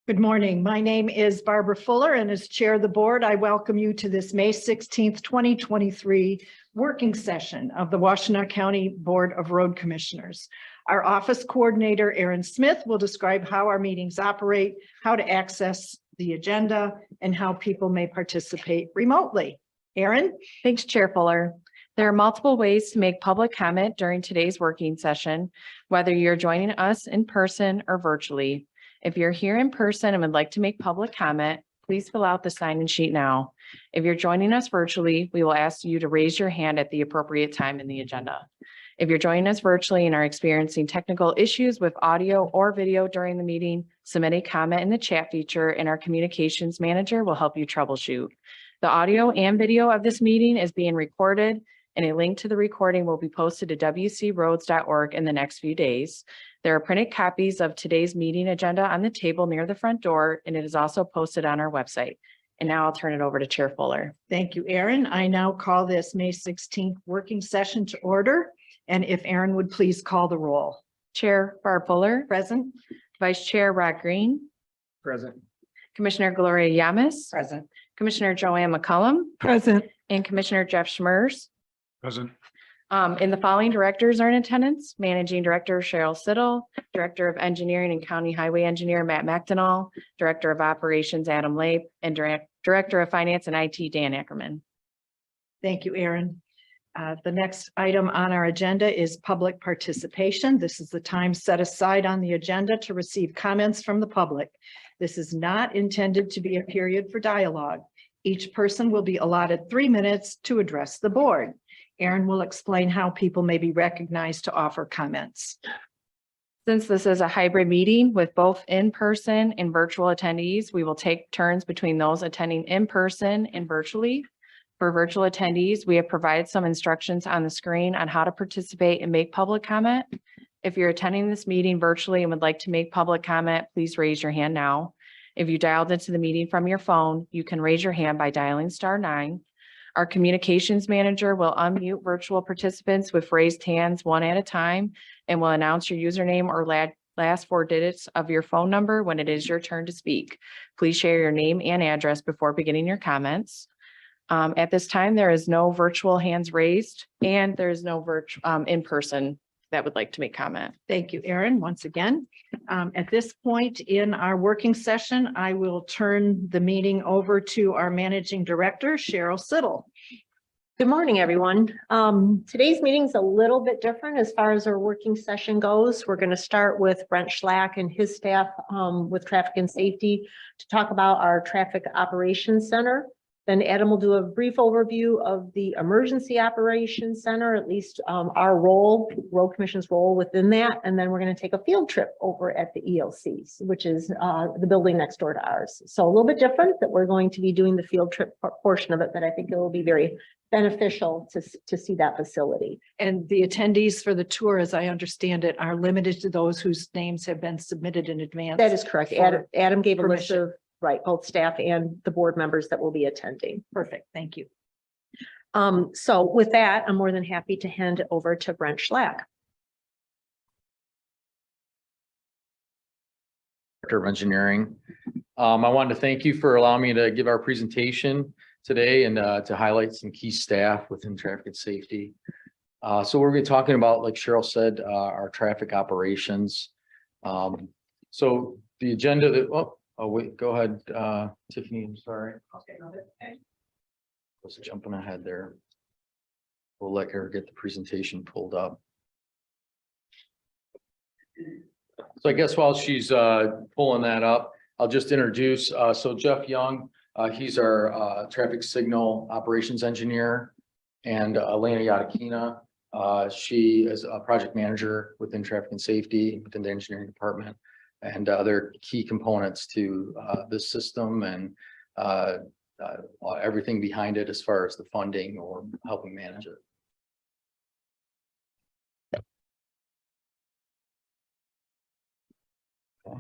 Good morning. My name is Barbara Fuller, and as chair of the board, I welcome you to this May 16th, 2023 working session of the Washtenaw County Board of Road Commissioners. Our office coordinator, Erin Smith, will describe how our meetings operate, how to access the agenda, and how people may participate remotely. Erin? Thanks, Chair Fuller. There are multiple ways to make public comment during today's working session, whether you're joining us in person or virtually. If you're here in person and would like to make public comment, please fill out the sign-in sheet now. If you're joining us virtually, we will ask you to raise your hand at the appropriate time in the agenda. If you're joining us virtually and are experiencing technical issues with audio or video during the meeting, submit a comment in the chat feature and our communications manager will help you troubleshoot. The audio and video of this meeting is being recorded, and a link to the recording will be posted to wcroads.org in the next few days. There are printed copies of today's meeting agenda on the table near the front door, and it is also posted on our website. And now I'll turn it over to Chair Fuller. Thank you, Erin. I now call this May 16th working session to order. And if Erin would please call the roll. Chair Barb Fuller. Present. Vice Chair Rod Green. Present. Commissioner Gloria Yamas. Present. Commissioner Joanne McCullum. Present. And Commissioner Jeff Schmers. Present. And the following directors are in attendance: Managing Director Cheryl Siddle, Director of Engineering and County Highway Engineer Matt McDonald, Director of Operations Adam Lape, and Director of Finance and IT Dan Ackerman. Thank you, Erin. The next item on our agenda is public participation. This is the time set aside on the agenda to receive comments from the public. This is not intended to be a period for dialogue. Each person will be allotted 3 minutes to address the board. Erin will explain how people may be recognized to offer comments. Since this is a hybrid meeting with both in-person and virtual attendees, we will take turns between those attending in person and virtually. For virtual attendees, we have provided some instructions on the screen on how to participate and make public comment. If you're attending this meeting virtually and would like to make public comment, please raise your hand now. If you dialed into the meeting from your phone, you can raise your hand by dialing *9. Our communications manager will unmute virtual participants with raised hands one at a time and will announce your username or last 4 digits of your phone number when it is your turn to speak. Please share your name and address before beginning your comments. At this time, there is no virtual hands raised, and there is no in-person that would like to make comment. Thank you, Erin, once again. At this point in our working session, I will turn the meeting over to our Managing Director, Cheryl Siddle. Good morning, everyone. Today's meeting is a little bit different as far as our working session goes. We're going to start with Brent Schlack and his staff with Traffic and Safety to talk about our Traffic Operations Center. Then Adam will do a brief overview of the Emergency Operations Center, at least our role, Road Commission's role within that. And then we're going to take a field trip over at the ELCs, which is the building next door to ours. So a little bit different that we're going to be doing the field trip portion of it, but I think it will be very beneficial to see that facility. And the attendees for the tour, as I understand it, are limited to those whose names have been submitted in advance. That is correct. Adam gave a list permission. of, right, both staff and the board members that will be attending. Perfect. Thank you. So with that, I'm more than happy to hand it over to Brent Schlack. Director of Engineering. I wanted to thank you for allowing me to give our presentation today and to highlight some key staff within traffic and safety. So we're going to be talking about, like Cheryl said, our traffic operations. So the agenda that, oh wait, go ahead, Tiffany, I'm sorry. Okay. I was jumping ahead there. We'll let her get the presentation pulled up. So I guess while she's pulling that up, I'll just introduce, so Jeff Young, he's our traffic signal operations engineer, and Elena Yadakina, she is a project manager within traffic and safety within the engineering department, and other key components to this system and everything behind it as far as the funding or helping manage it. Okay.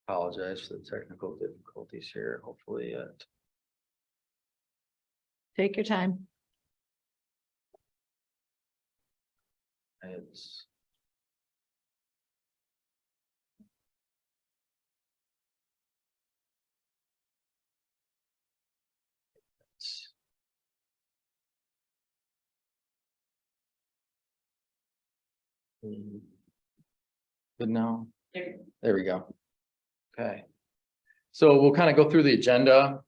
Apologize for the technical difficulties here. Hopefully, Take your time. it's. Good now. There we go. Okay. So we'll kind of go through the agenda.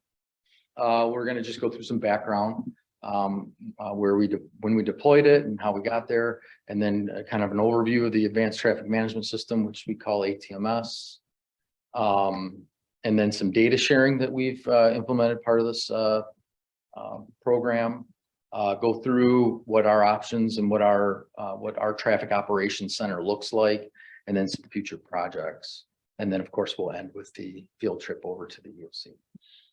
We're going to just go through some background, when we deployed it and how we got there, and then kind of an overview of the advanced traffic management system, which we call ATMS. And then some data sharing that we've implemented part of this program. Go through what our options and what our traffic operations center looks like, and then some future projects. And then, of course, we'll end with the field trip over to the EOC,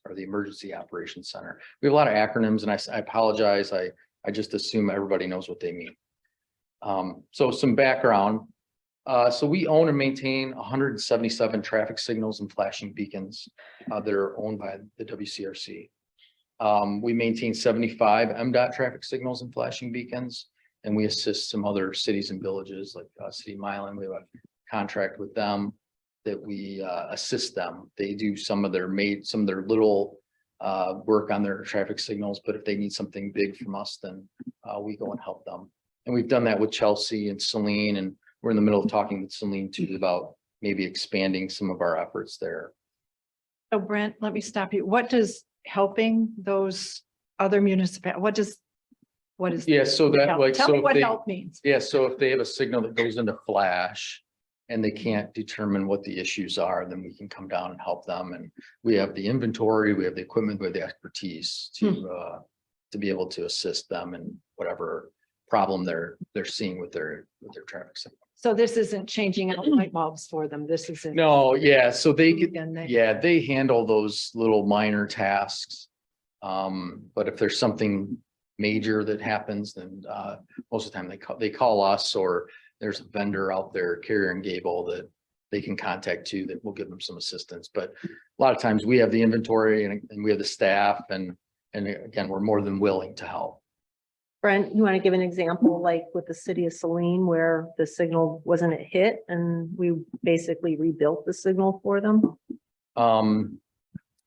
or the Emergency Operations Center. We have a lot of acronyms, and I apologize. I just assume everybody knows what they mean. So some background. So we own and maintain 177 traffic signals and flashing beacons that are owned by the WCRC. We maintain 75 MDOT traffic signals and flashing beacons, and we assist some other cities and villages like City of Milan. We have a contract with them that we assist them. They do some of their little work on their traffic signals, but if they need something big from us, then we go and help them. And we've done that with Chelsea and Celine, and we're in the middle of talking with Celine too about maybe expanding some of our efforts there. So Brent, let me stop you. What does helping those other municipalities, what is? Yeah, so that help? like, Tell so me if what they, help means. yeah, so if they have a signal that goes into flash and they can't determine what the issues are, then we can come down and help them. And we have the inventory, we have the equipment, we have the expertise to be able to assist them in whatever problem they're seeing with their traffic signal. So this isn't changing out light bulbs for them. This isn't. No, yeah, so they could, And they- yeah, they handle those little minor tasks. But if there's something major that happens, then most of the time they call us, or there's a vendor out there, Carrier and Gable, that they can contact too, that will give them some assistance. But a lot of times we have the inventory and we have the staff, and again, we're more than willing to help. Brent, you want to give an example, like with the city of Saline, where the signal wasn't a hit and we basically rebuilt the signal for them?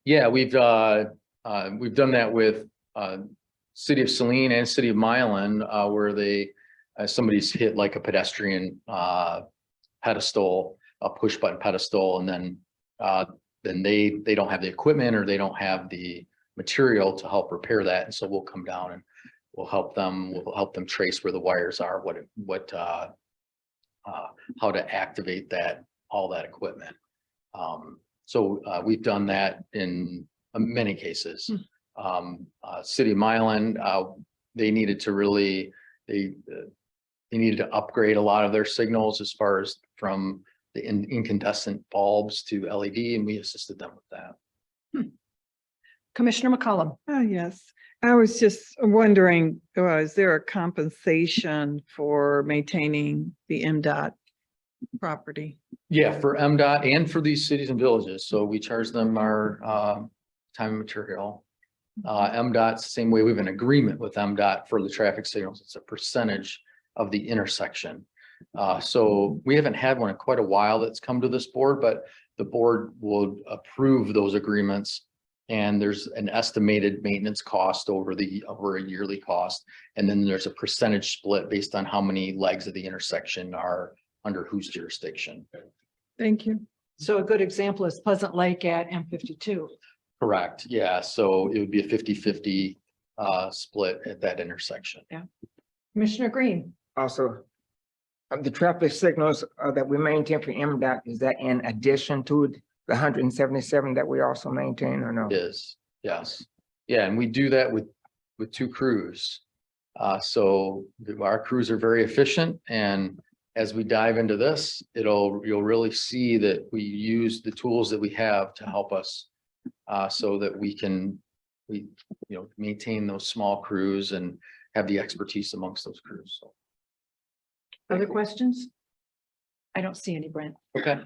Yeah, we've done that with city of Saline and city of Milan, where somebody's hit like a pedestrian pedestal, a push button pedestal, and then they don't have the equipment, or they don't have the material to help repair that, and so we'll come down and we'll help them trace where the wires are, how to activate all that equipment. So we've done that in many cases. City of Milan, they needed to upgrade a lot of their signals as far as from the incandescent bulbs to LED, and we assisted them with that. Commissioner McCollum. Oh, yes. I was just wondering, is there a compensation for maintaining the MDOT property? Yeah, for MDOT and for these cities and villages. So we charge them our time and material. MDOT's the same way. We have an agreement with MDOT for the traffic signals. It's a percentage of the intersection. So we haven't had one in quite a while that's come to this board, but the board will approve those agreements. And there's an estimated maintenance cost over a yearly cost. And then there's a percentage split based on how many legs of the intersection are under whose jurisdiction. Thank you. So a good example is Pleasant Lake at M52. Correct. Yeah. So it would be a 50-50 split at that intersection. Commissioner Green. Also, the traffic signals that we maintain for MDOT, is that in addition to the 177 that we also maintain, or no? Is, yes. Yeah, and we do that with 2 crews. So our crews are very efficient, and as we dive into this, you'll really see that we use the tools that we have to help us so that we maintain those small crews and have the expertise amongst those crews. So, Other questions? I don't see any, Brent. okay.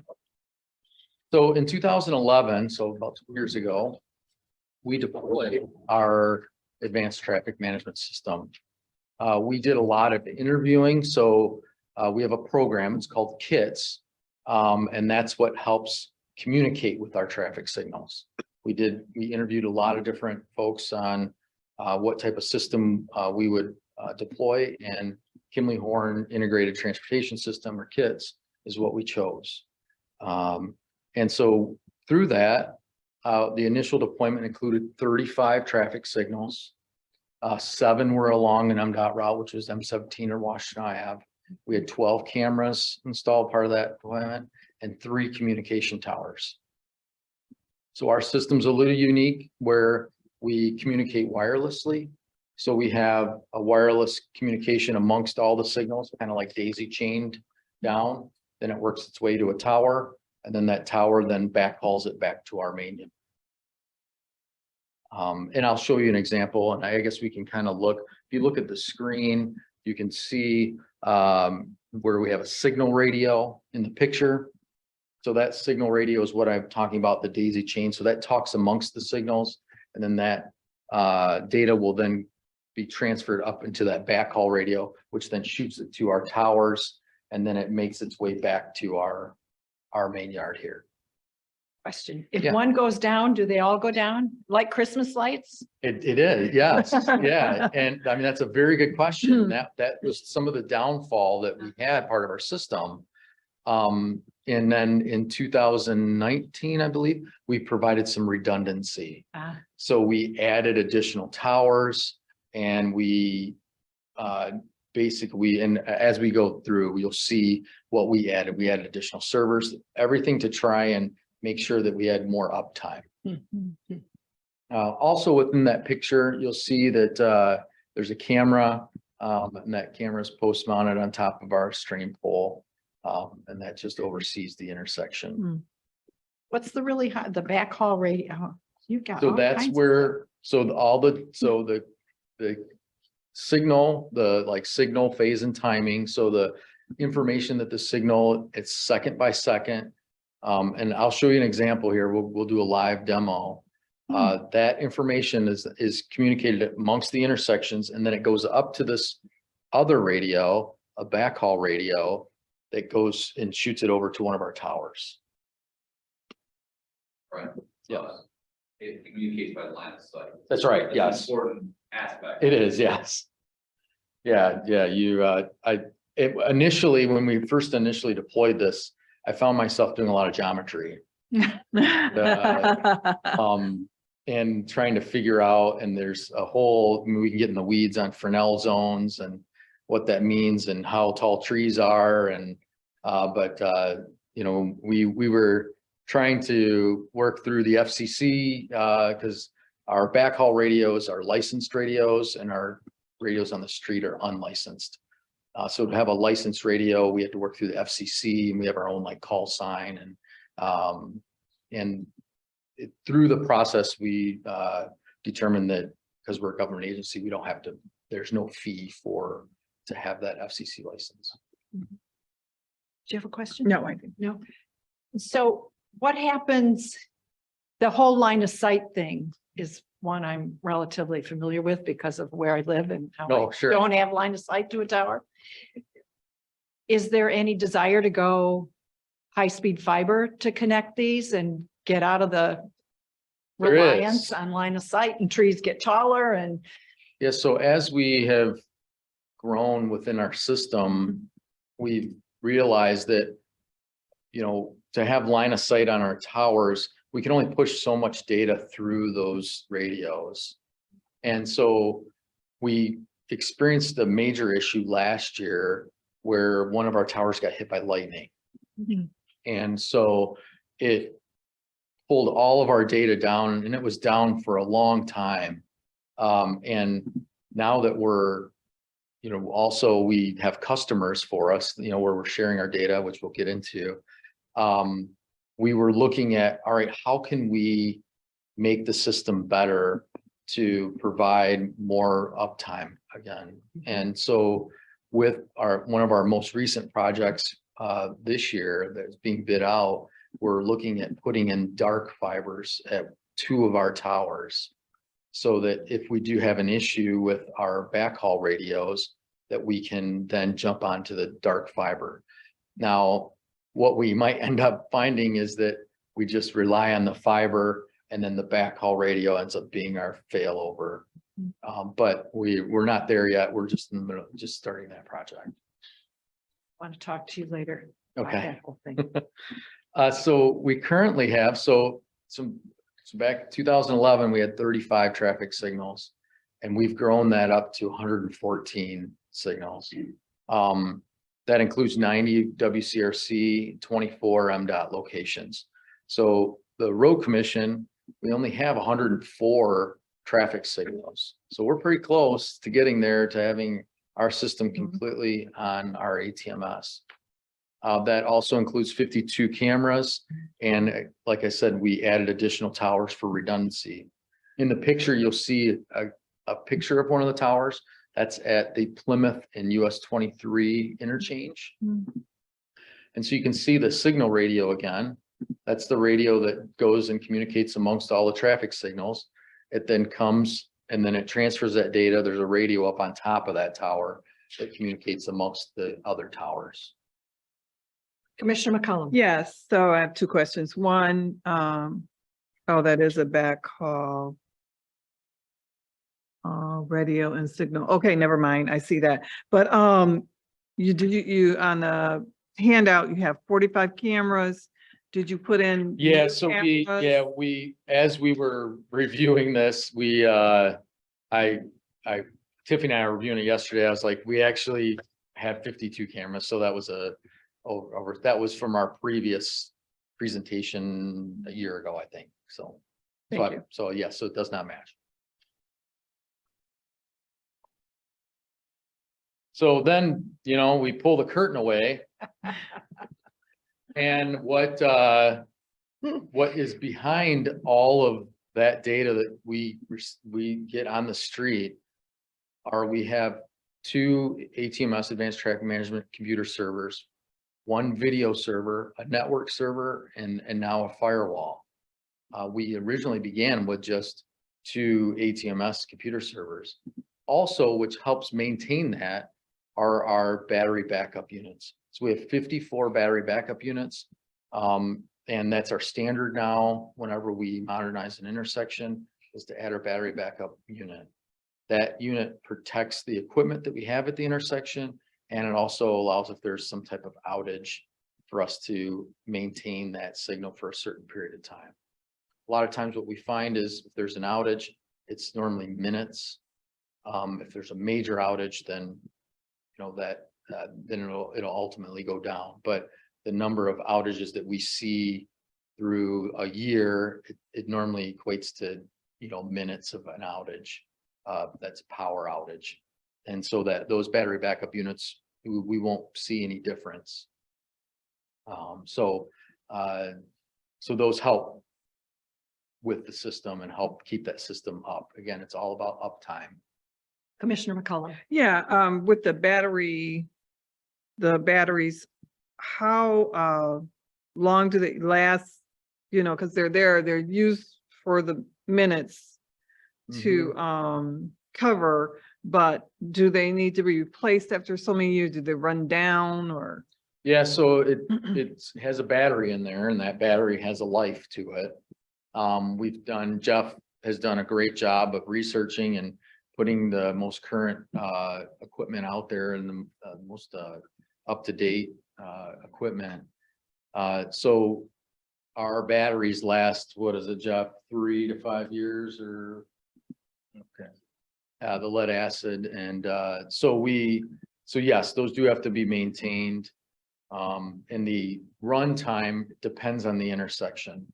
So in 2011, so about 2 years ago, we deployed our advanced traffic management system. We did a lot of interviewing. So we have a program, it's called KITS. And that's what helps communicate with our traffic signals. We interviewed a lot of different folks on what type of system we would deploy, and Kimley Horn Integrated Transportation System, or KITS, is what we chose. And so through that, the initial deployment included 35 traffic signals. 7 were along an MDOT route, which was M17 or Washtenaw Ave. We had 12 cameras installed, part of that deployment, and 3 communication towers. So our system's a little unique where we communicate wirelessly. So we have a wireless communication amongst all the signals, kind of like daisy chained down. Then it works its way to a tower, and then that tower then backhauls it back to our main unit. And I'll show you an example, and I guess we can kind of look, if you look at the screen, you can see where we have a signal radio in the picture. So that signal radio is what I'm talking about, the daisy chain. So that talks amongst the signals, and then that data will then be transferred up into that backhaul radio, which then shoots it to our towers, and then it makes its way back to our main yard here. Question. If Yeah. one goes down, do they all go down like Christmas lights? It is, yes, yeah, and I mean, that's a very good question. That was some of the downfall that we had, part of our system. And then in 2019, I believe, we provided some redundancy. So we added additional towers, and we basically, and as we go through, you'll see what we added. We added additional servers, everything to try and make sure that we had more uptime. Also within that picture, you'll see that there's a camera, and that camera is post mounted on top of our stream pole. And that just oversees the intersection. What's the really high, the backhaul radio? You've got. So all that's kinds of- where, the signal, signal phase and timing. So the information that the signal, it's second by second. And I'll show you an example here. We'll do a live demo. That information is communicated amongst the intersections, and then it goes up to this other radio, a backhaul radio, that goes and shoots it over to one of our towers. Right. Yeah. It communicates by line of sight. That's right, That's an yes. Important aspect. It is, yes. Yeah, initially, when we first initially deployed this, I found myself doing a lot of geometry. And trying to figure out, and there's a whole, I mean, we can get in the weeds on Fresnel zones and what that means and how tall trees are. And, we were trying to work through the FCC because our backhaul radios are licensed radios and our radios on the street are unlicensed. So to have a licensed radio, we had to work through the FCC, and we have our own call sign, and through the process, we determined that because we're a government agency, we don't have to, there's no fee to have that FCC license. Do you have a question? No, I think. No. So what happens? The whole line of sight thing is one I'm relatively familiar with because of where I live and how Oh, I sure. don't have line of sight to a tower. Is there any desire to go high-speed fiber to connect these and get out of the There is. reliance on line of sight, and trees get taller and Yeah, so as we have grown within our system, we've realized that, to have line of sight on our towers, we can only push so much data through those radios. And so we experienced a major issue last year where one of our towers got hit by lightning. And so it pulled all of our data down, and it was down for a long time. And now that we're, you know, also we have customers for us, you know, where we're sharing our data, which we'll get into. We were looking at, all right, how can we make the system better to provide more uptime again? And so with one of our most recent projects this year that's being bid out, we're looking at putting in dark fibers at 2 of our towers, so that if we do have an issue with our backhaul radios, that we can then jump onto the dark fiber. Now, what we might end up finding is that we just rely on the fiber, and then the backhaul radio ends up being our failover. But we're not there yet. We're just in the middle, just starting that project. Want to talk to you later. about Okay. that whole thing. So we currently have, so back in 2011, we had 35 traffic signals, and we've grown that up to 114 signals. That includes 90 WCRC, 24 MDOT locations. So the road commission, we only have 104 traffic signals. So we're pretty close to getting there, to having our system completely on our ATMS. That also includes 52 cameras. And like I said, we added additional towers for redundancy. In the picture, you'll see a picture of one of the towers. That's at the Plymouth and US 23 interchange. And so you can see the signal radio again. That's the radio that goes and communicates amongst all the traffic signals. It then comes and then it transfers that data. There's a radio up on top of that tower that communicates amongst the other towers. Commissioner McCollum. Yes, so I have 2 questions. One, oh, that is a backhaul. Radio and signal. Okay, never mind. I see that. But you on the handout, you have 45 cameras. Did you put in? Yeah, new so cameras? as we were reviewing this, Tiffany and I were reviewing it yesterday. I was like, we actually had 52 cameras. So that was that was from our previous presentation a year ago, I think. So yes, so it does not match. So then, we pull the curtain away. And what is behind all of that data that we get on the street we have 2 ATMS, Advanced Traffic Management computer servers, 1 video server, a network server, and now a firewall. We originally began with just 2 ATMS computer servers. Also, which helps maintain that, are our battery backup units. So we have 54 battery backup units. And that's our standard now, whenever we modernize an intersection, is to add our battery backup unit. That unit protects the equipment that we have at the intersection. And it also allows, if there's some type of outage, for us to maintain that signal for a certain period of time. A lot of times what we find is if there's an outage, it's normally minutes. If there's a major outage, then then it'll ultimately go down. But the number of outages that we see through a year, it normally equates to, minutes of an outage. That's a power outage. And so that those battery backup units, we won't see any difference. So those help with the system and help keep that system up. Again, it's all about uptime. Commissioner McCollum. Yeah, with the batteries, how long do they last? Because they're used for the minutes to cover, but do they need to be replaced after so many years? Do they run down or? Yeah, so it has a battery in there, and that battery has a life to it. Jeff has done a great job of researching and putting the most current equipment out there and the most up-to-date equipment. So our batteries last, what is it, Jeff, 3 to 5 years or? Okay. The lead acid. And so yes, those do have to be maintained. And the run time depends on the intersection.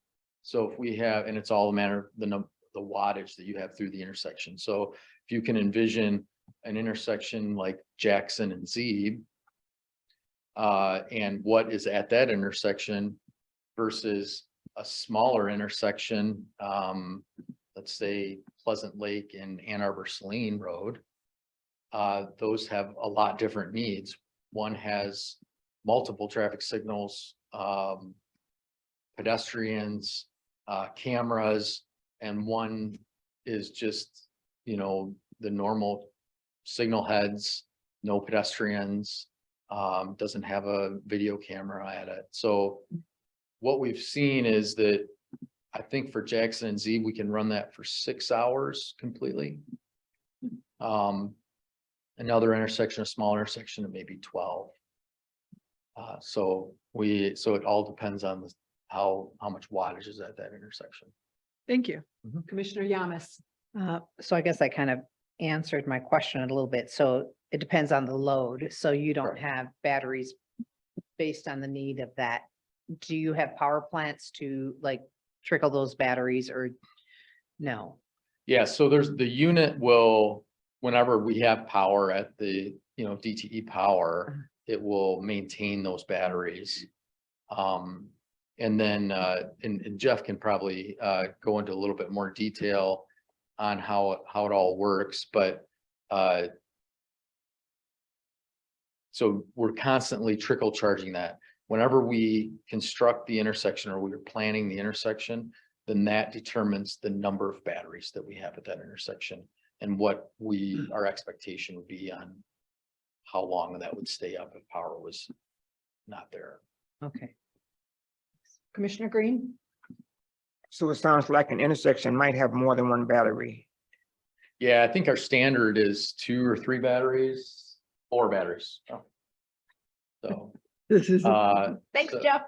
So if we have, and it's all a matter of the wattage that you have through the intersection. So if you can envision an intersection like Jackson and Zeeb, and what is at that intersection versus a smaller intersection, let's say Pleasant Lake and Ann Arbor Saline Road. Those have a lot different needs. One has multiple traffic signals, pedestrians, cameras, and one is just, you know, the normal signal heads, no pedestrians, doesn't have a video camera at it. So what we've seen is that I think for Jackson and Z, we can run that for 6 hours completely. Another intersection, a smaller intersection, of maybe 12. So it all depends on how much wattage is at that intersection. Thank you. Commissioner Yamas. So I guess I kind of answered my question a little bit. So it depends on the load. So you don't Correct. have batteries based on the need of that. Do you have power plants to like trickle those batteries or no? Yeah, so there's the unit will, whenever we have power at the, you know, DTE power, it will maintain those batteries. And then, and Jeff can probably go into a little bit more detail on how it all works, but so we're constantly trickle charging that. Whenever we construct the intersection or we are planning the intersection, then that determines the number of batteries that we have at that intersection and what our expectation would be on how long that would stay up if power was not there. Okay. Commissioner Green. So it sounds like an intersection might have more than one battery. Yeah, I think our standard is 2 or 3 batteries, 4 batteries. Oh. So, This is, Thanks, so- Jeff.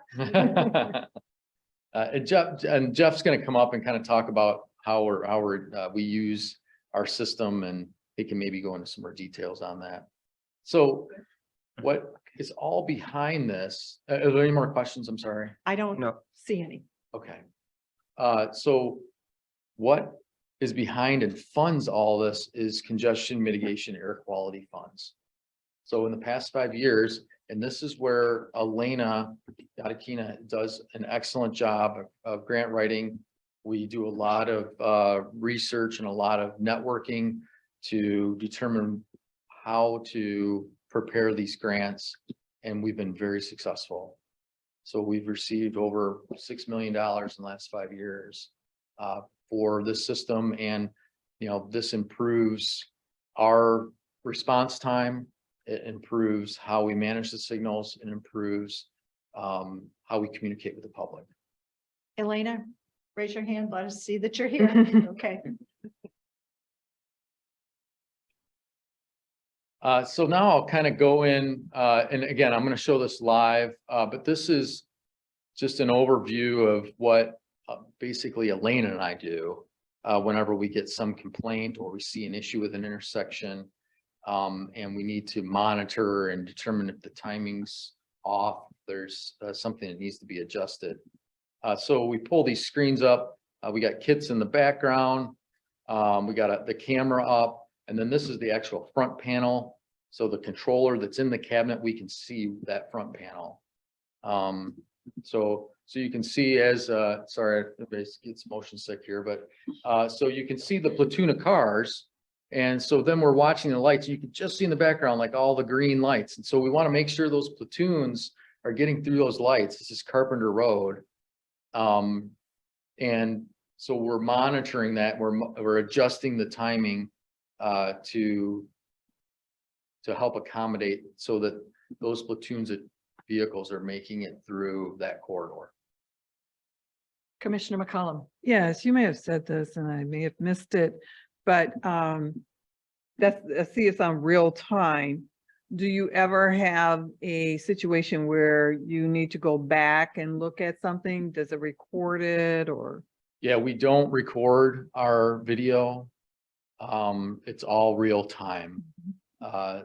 and Jeff's gonna come up and kind of talk about how we use our system, and he can maybe go into some more details on that. So what is all behind this? Are there any more questions? I'm sorry. I don't No. see any. Okay. So what is behind and funds all this is congestion mitigation air quality funds. So in the past 5 years, and this is where Elena Yadakina does an excellent job of grant writing. We do a lot of research and a lot of networking to determine how to prepare these grants, and we've been very successful. So we've received over $6 million in the last 5 years for this system, and you know, this improves our response time. It improves how we manage the signals, and improves how we communicate with the public. Elena, raise your hand. Let us see that you're here. Okay. So now I'll kind of go in, and again, I'm going to show this live, but this is just an overview of what basically Elena and I do whenever we get some complaint or we see an issue with an intersection, and we need to monitor and determine if the timing's off, there's something that needs to be adjusted. So we pull these screens up. We got kits in the background. We got the camera up. And then this is the actual front panel. So the controller that's in the cabinet, we can see that front panel. So you can see as, sorry, everybody gets motion sick here, but so you can see the platoon of cars. And so then we're watching the lights. You can just see in the background, like all the green lights. And so we want to make sure those platoons are getting through those lights. This is Carpenter Road. And so we're monitoring that. We're adjusting the timing to help accommodate so that those platoons of vehicles are making it through that corridor. Commissioner McCollum. yes, you may have said this and I may have missed it, but I see it's on real time. Do you ever have a situation where you need to go back and look at something? Does it record it or? Yeah, we don't record our video. It's all real time.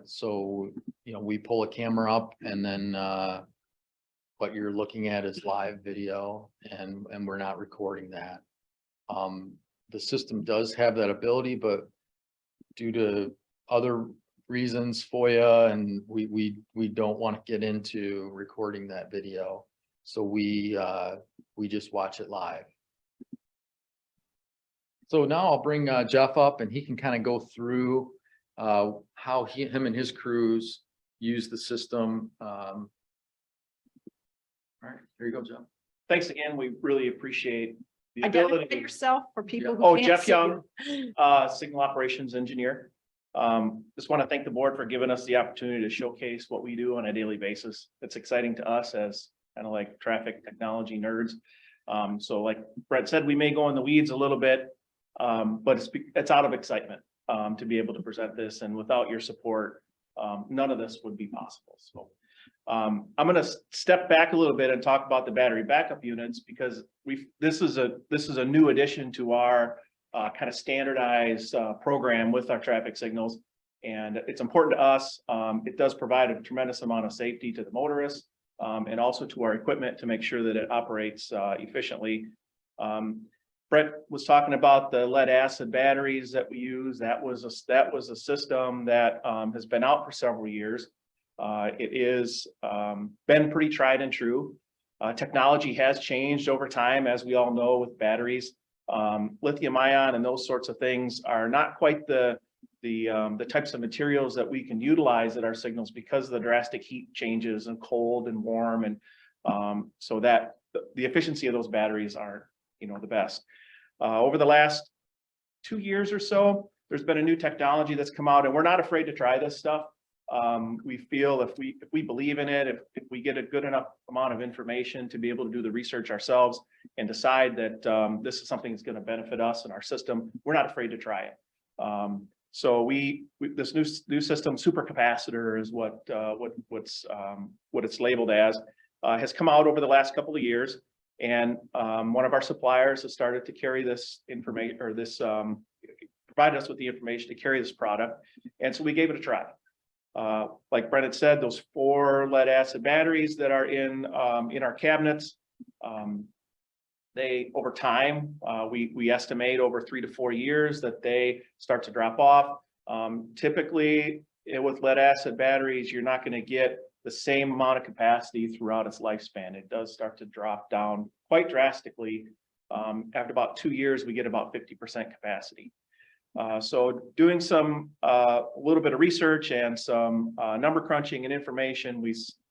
So, you know, we pull a camera up and then what you're looking at is live video, and we're not recording that. The system does have that ability, but due to other reasons, FOIA, and we don't want to get into recording that video. So we just watch it live. So now I'll bring Jeff up and he can kind of go through how him and his crews use the system. All right, here you go, Jeff. Thanks again. We really appreciate the Identify ability. yourself for people who Oh, can't Jeff see you. Young, Signal Operations Engineer. Just want to thank the board for giving us the opportunity to showcase what we do on a daily basis. It's exciting to us as kind of like traffic technology nerds. So like Brett said, we may go in the weeds a little bit, but it's out of excitement to be able to present this, and without your support, none of this would be possible. So I'm going to step back a little bit and talk about the battery backup units, because this is a new addition to our kind of standardized program with our traffic signals, and it's important to us. It does provide a tremendous amount of safety to the motorists and also to our equipment to make sure that it operates efficiently. Brett was talking about the lead acid batteries that we use. That was a system that has been out for several years. It is been pretty tried and true. Technology has changed over time, as we all know, with batteries. Lithium ion and those sorts of things are not quite the types of materials that we can utilize at our signals because of the drastic heat changes and cold and warm, and so that the efficiency of those batteries aren't, the best. Over the last 2 years or so, there's been a new technology that's come out, and we're not afraid to try this stuff. We feel if we believe in it, if we get a good enough amount of information to be able to do the research ourselves and decide that this is something that's going to benefit us and our system, we're not afraid to try it. So this new system, supercapacitor, is what it's labeled as, has come out over the last couple of years, and one of our suppliers has started to carry this information, or provide us with the information to carry this product, and so we gave it a try. Like Brennan said, those 4 lead acid batteries that are in our cabinets, they, over time, we estimate over 3 to 4 years that they start to drop off. Typically, with lead acid batteries, you're not going to get the same amount of capacity throughout its lifespan. It does start to drop down quite drastically. After about 2 years, we get about 50% capacity. So doing a little bit of research and some number crunching and information,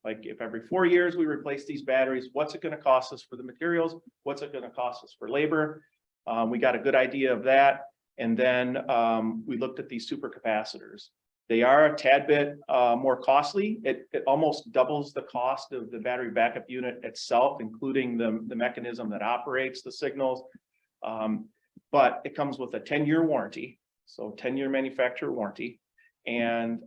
like if every 4 years we replace these batteries, what's it going to cost us for the materials? What's it going to cost us for labor? We got a good idea of that. And then we looked at these supercapacitors. They are a tad bit more costly. It almost doubles the cost of the battery backup unit itself, including the mechanism that operates the signals. But it comes with a 10-year warranty, so 10-year manufacturer warranty. And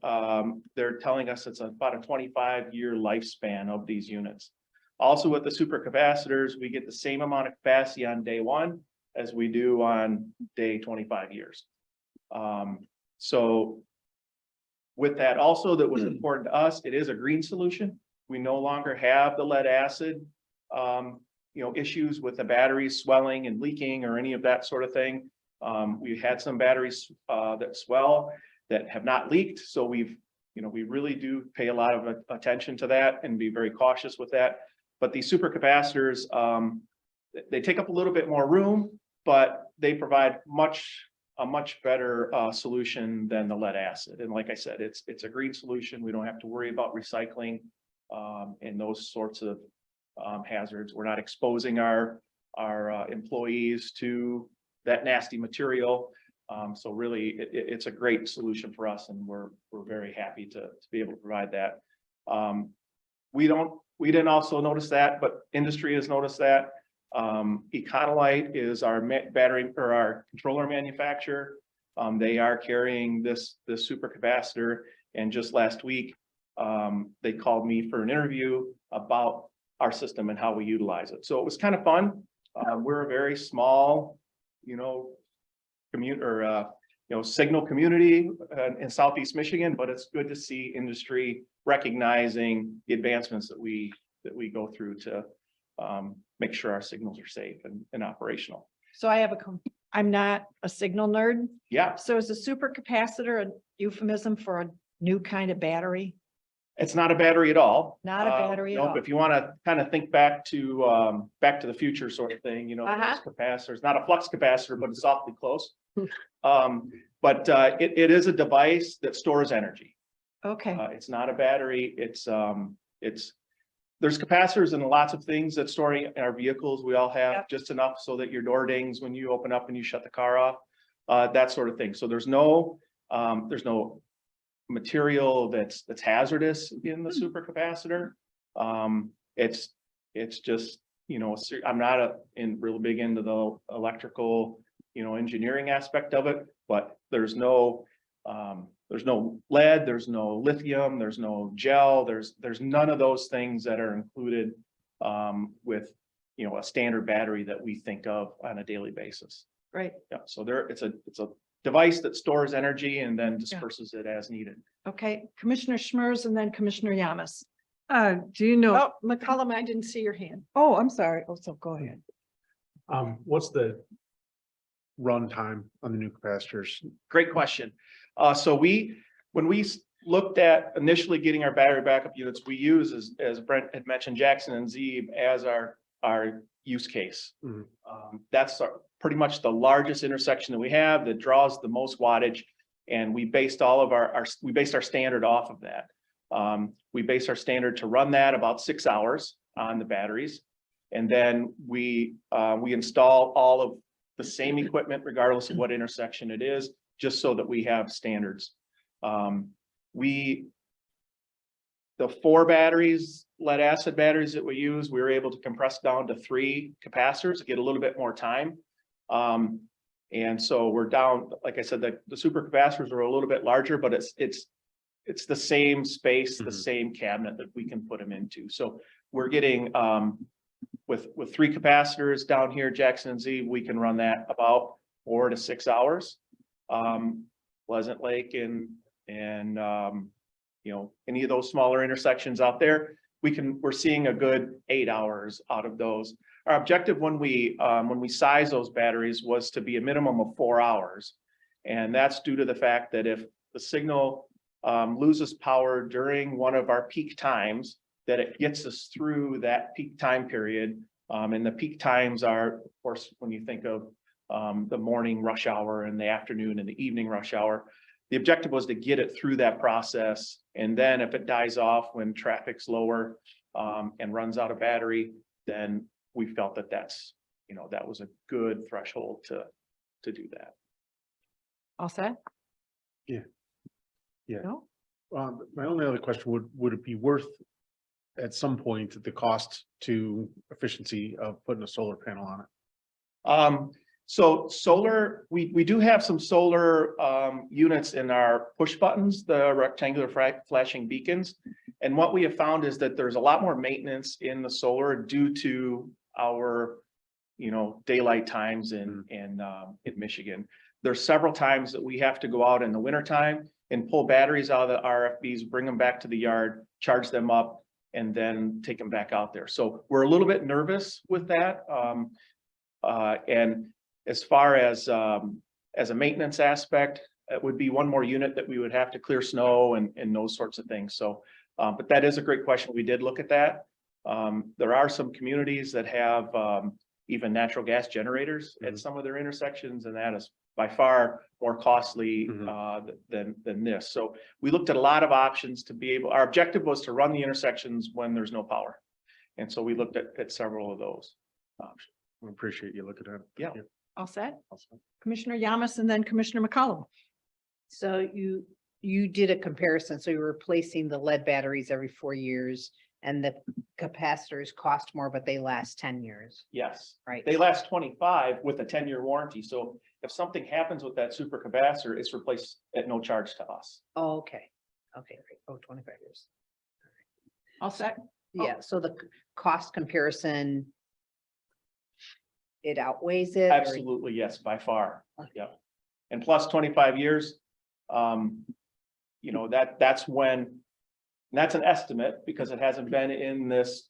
they're telling us it's about a 25-year lifespan of these units. Also with the supercapacitors, we get the same amount of capacity on day 1 as we do on day 25 years. So with that also, that was important to us, it is a green solution. We no longer have the lead acid issues with the batteries swelling and leaking or any of that sort of thing. We've had some batteries that swell that have not leaked. So we really do pay a lot of attention to that and be very cautious with that. But these supercapacitors, they take up a little bit more room, but they provide a much better solution than the lead acid. And like I said, it's a green solution. We don't have to worry about recycling and those sorts of hazards. We're not exposing our employees to that nasty material. So really, it's a great solution for us, and we're very happy to be able to provide that. We didn't also notice that, but industry has noticed that. Econolite is our battery or our controller manufacturer. They are carrying this supercapacitor, and just last week they called me for an interview about our system and how we utilize it. So it was kind of fun. We're a very small, signal community in Southeast Michigan, but it's good to see industry recognizing the advancements that we go through to make sure our signals are safe and operational. So I'm not a signal nerd. Yeah. So is a supercapacitor euphemism for a new kind of battery? It's not a battery at all. Not a battery at Nope. all. If you want to kind of think back to the future sort of thing, Uh-huh. those capacitors, not a flux capacitor, but it's awfully close. But it is a device that stores energy. Okay, It's not a battery. There's capacitors in lots of things that store in our vehicles. We all have Yep. just enough so that your door dings when you open up and you shut the car off, that sort of thing. So there's no material that's hazardous in the supercapacitor. It's just, I'm not really big into the electrical, engineering aspect of it, but there's no lead, there's no lithium, there's no gel, there's none of those things that are included with, a standard battery that we think of on a daily basis. great. Yeah, so it's a device that stores energy and then disperses it as needed. Okay, Commissioner Schmerz and then Commissioner Yamas. Do you know? Oh, McCollum, I didn't see your hand. Oh, I'm sorry. Oh, so go ahead. What's the run time on the new capacitors? Great question. So when we looked at initially getting our battery backup units, we use, as Brent had mentioned, Jackson and Zeeb as our use case. Mhm. That's pretty much the largest intersection that we have that draws the most wattage. And we based all of we based our standard off of that. We based our standard to run that about 6 hours on the batteries. And then we install all of the same equipment regardless of what intersection it is, just so that we have standards. The 4 batteries, lead acid batteries that we use, we were able to compress down to 3 capacitors to get a little bit more time. And so we're down, like I said, the super capacitors are a little bit larger, but it's the same space, the same cabinet that we can put them into. So we're getting, with 3 capacitors down here, Jackson and Z, we can run that about 4 to 6 hours. Pleasant Lake and any of those smaller intersections out there, we're seeing a good 8 hours out of those. Our objective when we size those batteries was to be a minimum of 4 hours. And that's due to the fact that if the signal loses power during one of our peak times, that it gets us through that peak time period. And the peak times are, of course, when you think of the morning rush hour and the afternoon and the evening rush hour, the objective was to get it through that process. And then if it dies off when traffic's lower and runs out of battery, then we felt that that was a good threshold to do that. All set? Yeah. No? My only other question would it be worth at some point the cost to efficiency of putting a solar panel on it? So solar, we do have some solar units in our push buttons, the rectangular flashing beacons. And what we have found is that there's a lot more maintenance in the solar due to our, daylight times in Michigan. There's several times that we have to go out in the wintertime and pull batteries out of the RFBs, bring them back to the yard, charge them up, and then take them back out there. So we're a little bit nervous with that. And as far as a maintenance aspect, it would be one more unit that we would have to clear snow and those sorts of things. So, but that is a great question. We did look at that. There are some communities that have even natural gas generators at some of their intersections, and that is by far more costly than this. So we looked at a lot of options to be able, our objective was to run the intersections when there's no power. And so we looked at several of those options. I appreciate you looking at it. Yeah. All set? Commissioner Yamas and then Commissioner McCollum. So you did a comparison, so you're replacing the lead batteries every 4 years and the capacitors cost more, but they last 10 years, Yes. right? They last 25 with a 10-year warranty. So if something happens with that super capacitor, it's replaced at no charge to us. Oh, okay. Okay, great. Oh, 25 years. All set? Yeah, so the cost comparison, it outweighs it? or- Absolutely, yes, by far. Yeah. And plus 25 years, that's when, that's an estimate because it hasn't been in this,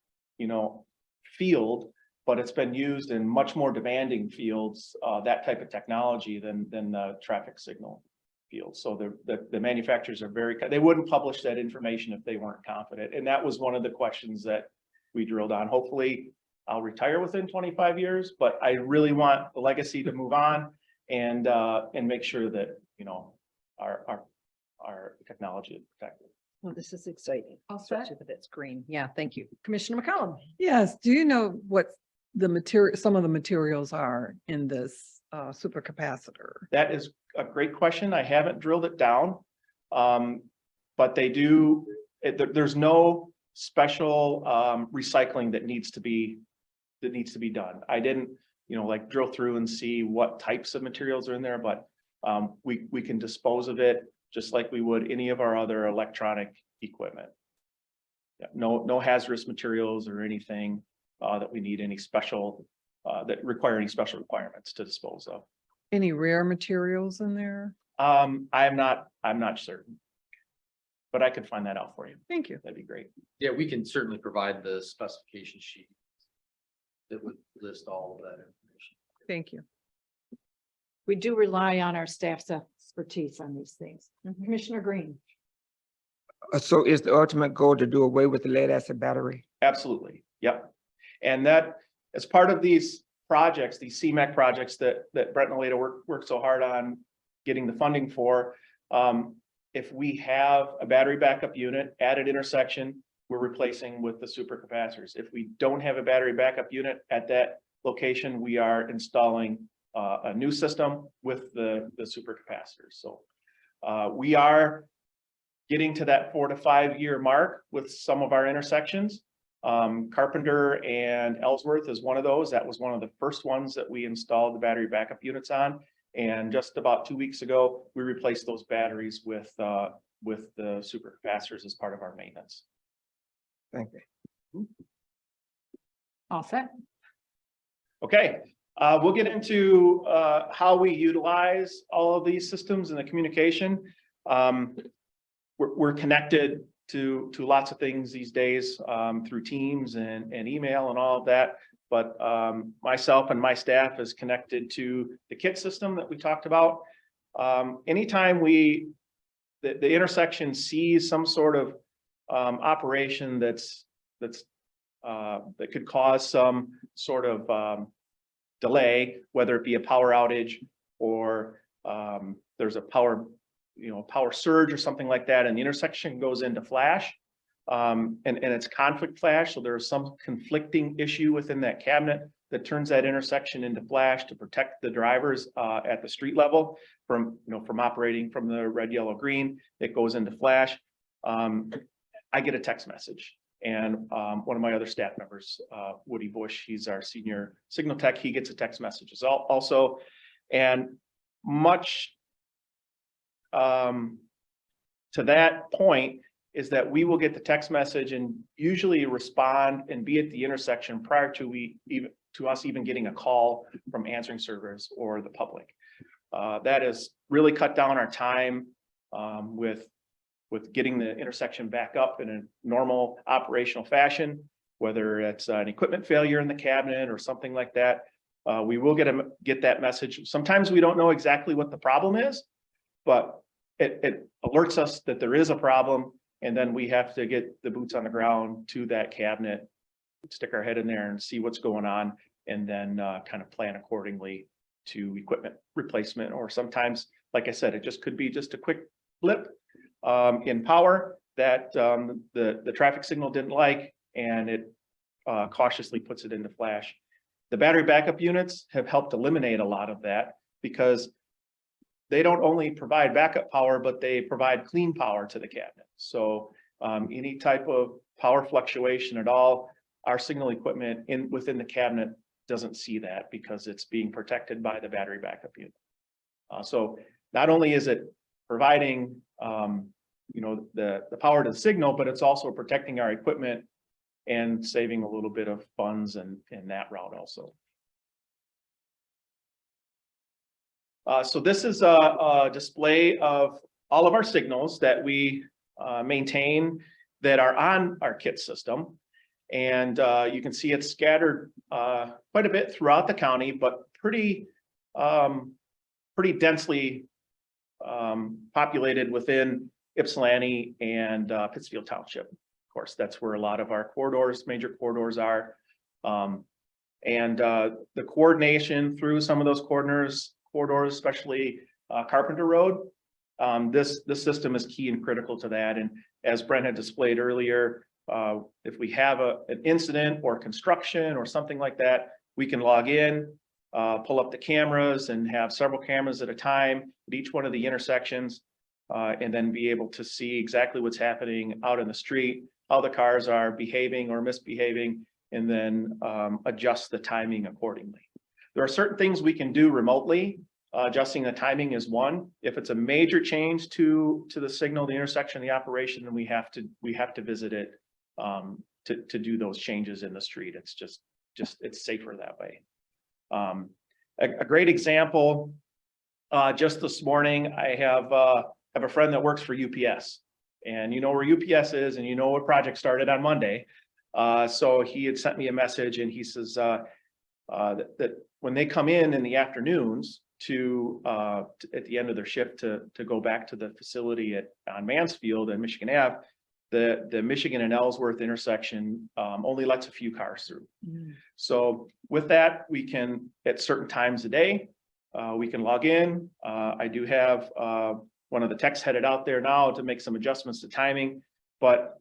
field, but it's been used in much more demanding fields, that type of technology than the traffic signal field. So the manufacturers are they wouldn't publish that information if they weren't confident. And that was one of the questions that we drilled on. Hopefully I'll retire within 25 years, but I really want the legacy to move on and make sure that, you know, our technology is protected. Well, this is exciting. All set? Especially that it's green. Yeah, thank you. Commissioner McCollum. Yes, do you know what the material, some of the materials are in this supercapacitor? That is a great question. I haven't drilled it down. But they do, there's no special recycling that needs to be done. I didn't, you know, like drill through and see what types of materials are in there, but we can dispose of it just like we would any of our other electronic equipment. Yeah, no hazardous materials or anything that we need any special that require any special requirements to dispose of. Any rare materials in there? I'm not certain, but I could find that out for you. Thank you. That'd be great. Yeah, we can certainly provide the specification sheet that would list all of that information. Thank you. We do rely on our staff's expertise on these things. Commissioner Green. So is the ultimate goal to do away with the lead acid battery? Absolutely. Yep. And that as part of these projects, these CMAQ projects that Brett and Aleda worked so hard on getting the funding for, if we have a battery backup unit at an intersection, we're replacing with the supercapacitors. If we don't have a battery backup unit at that location, we are installing a new system with the supercapacitors. So we are getting to that 4 to 5 year mark with some of our intersections. Carpenter and Ellsworth is one of those. That was one of the first ones that we installed the battery backup units on. And just about 2 weeks ago, we replaced those batteries with the supercapacitors as part of our maintenance. Thank you. All set? Okay, we'll get into how we utilize all of these systems and the communication. We're connected to lots of things these days through Teams and email and all of that. But myself and my staff is connected to the KIT system that we talked about. Anytime the intersection sees some sort of operation that could cause some sort of delay, whether it be a power outage or there's a power surge or something like that, and the intersection goes into flash, and it's conflict flash. So there's some conflicting issue within that cabinet that turns that intersection into flash to protect the drivers at the street level from operating from the red, yellow, green. It goes into flash. I get a text message, and one of my other staff members, Woody Bush, he's our senior signal tech. He gets a text message also, and much to that point is that we will get the text message and usually respond and be at the intersection prior to us even getting a call from answering service or the public. That has really cut down our time with getting the intersection back up in a normal operational fashion, whether it's an equipment failure in the cabinet or something like that. We will get that message. Sometimes we don't know exactly what the problem is, but it alerts us that there is a problem, and then we have to get the boots on the ground to that cabinet, stick our head in there and see what's going on, and then kind of plan accordingly to equipment replacement. Or sometimes, like I said, it just could be just a quick blip in power that the traffic signal didn't like, and it cautiously puts it into flash. The battery backup units have helped eliminate a lot of that, because they don't only provide backup power, but they provide clean power to the cabinet. So any type of power fluctuation at all, our signal equipment within the cabinet doesn't see that, because it's being protected by the battery backup unit. So not only is it providing the power to the signal, but it's also protecting our equipment and saving a little bit of funds in that route also. So this is a display of all of our signals that we maintain that are on our KIT system. And you can see it's scattered quite a bit throughout the county, but pretty densely populated within Ypsilanti and Pittsfield Township. Of course, that's where a lot of our corridors, major corridors are. The coordination through some of those corridors, especially Carpenter Road, this system is key and critical to that. And as Brent had displayed earlier, if we have an incident or construction or something like that, we can log in, pull up the cameras and have several cameras at a time at each one of the intersections, and then be able to see exactly what's happening out in the street, how the cars are behaving or misbehaving, and then adjust the timing accordingly. There are certain things we can do remotely. Adjusting the timing is one. If it's a major change to the signal, the intersection, the operation, then we have to visit it to do those changes in the street. It's just it's safer that way. A great example, just this morning, I have a friend that works for UPS, and you know where UPS is, and you know what project started on Monday. So he had sent me a message, and he says that when they come in the afternoons to at the end of their shift to go back to the facility on Mansfield and Michigan Ave, the Michigan and Ellsworth intersection only lets a few cars through. So with that, we can, at certain times a day, we can log in. I do have one of the techs headed out there now to make some adjustments to timing, but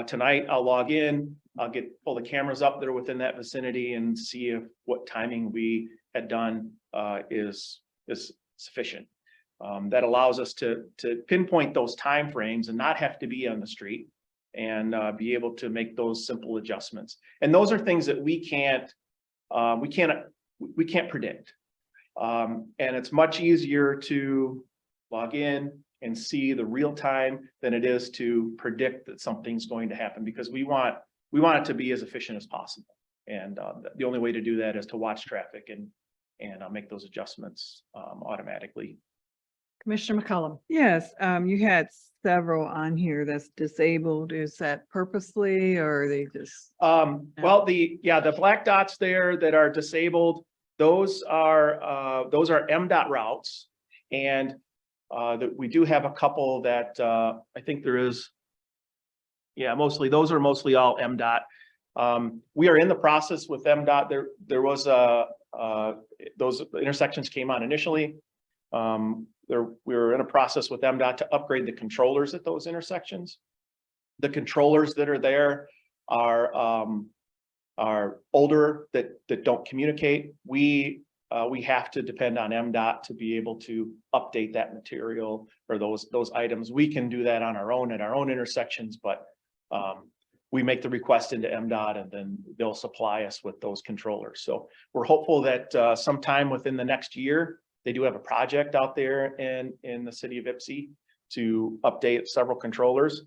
tonight I'll log in, I'll pull the cameras up that are within that vicinity and see if what timing we had done is sufficient. That allows us to pinpoint those timeframes and not have to be on the street, and be able to make those simple adjustments. And those are things that we can't predict. And it's much easier to log in and see the real time than it is to predict that something's going to happen, because we want it to be as efficient as possible. And the only way to do that is to watch traffic and make those adjustments automatically. Commissioner McCollum. Yes, you had several on here that's disabled. Is that purposely or are they just? Well, the black dots there that are disabled, those are MDOT routes, and we do have a couple that I think there is. Yeah, those are mostly all MDOT. We are in the process with MDOT. There was those intersections came on initially. We were in a process with MDOT to upgrade the controllers at those intersections. The controllers that are there are older that don't communicate. We have to depend on MDOT to be able to update that material or those items. We can do that on our own at our own intersections, but we make the request into MDOT and then they'll supply us with those controllers. So we're hopeful that sometime within the next year, they do have a project out there in the city of Ypsi to update several controllers.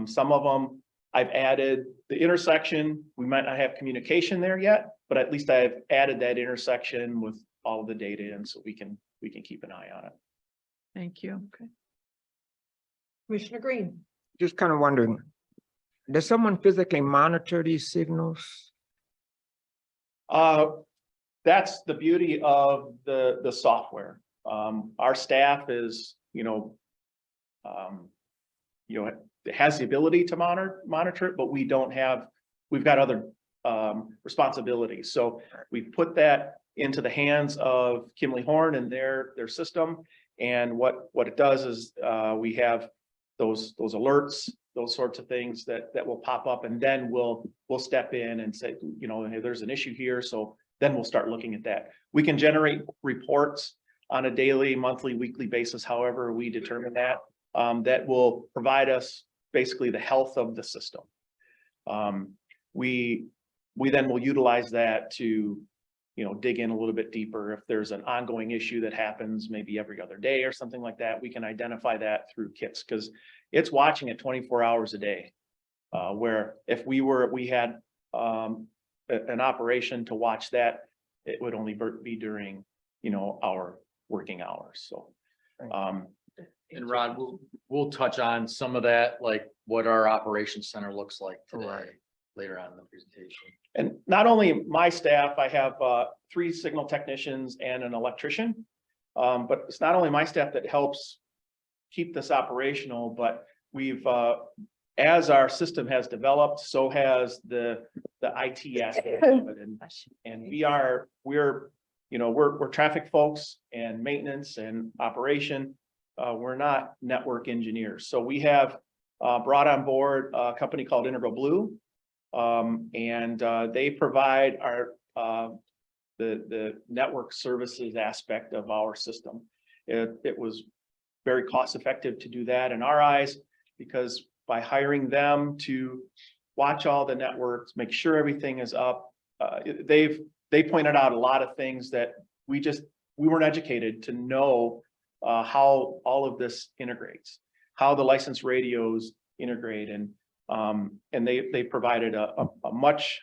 Some of them I've added the intersection. We might not have communication there yet, but at least I've added that intersection with all of the data in, so we can keep an eye on it. Thank you. Okay. Commissioner Green. Just kind of wondering, does someone physically monitor these signals? That's the beauty of the software. Our staff is, it has the ability to monitor it, but we've got other responsibilities. So we've put that into the hands of Kimley Horn and their system. And what it does is we have those alerts, those sorts of things that will pop up, and then we'll step in and say, hey, there's an issue here. So then we'll start looking at that. We can generate reports on a daily, monthly, weekly basis, however we determine that, that will provide us basically the health of the system. We then will utilize that to, dig in a little bit deeper. If there's an ongoing issue that happens maybe every other day or something like that, we can identify that through kits, because it's watching it 24 hours a day. Where if we had an operation to watch that, it would only be during, our working hours. So, And Rod, we'll touch on some of that, like what our operations center looks like today, later on in the presentation. And not only my staff, I have 3 signal technicians and an electrician. But it's not only my staff that helps keep this operational, but we've, as our system has developed, so has the IT aspect of it. And we're, you know, we're traffic folks and maintenance and operation. We're not network engineers. So we have brought on board a company called Integral Blue. And they provide our the network services aspect of our system. It was very cost effective to do that in our eyes, because by hiring them to watch all the networks, make sure everything is up, they pointed out a lot of things that we weren't educated to know how all of this integrates, how the licensed radios integrate, and they provided a much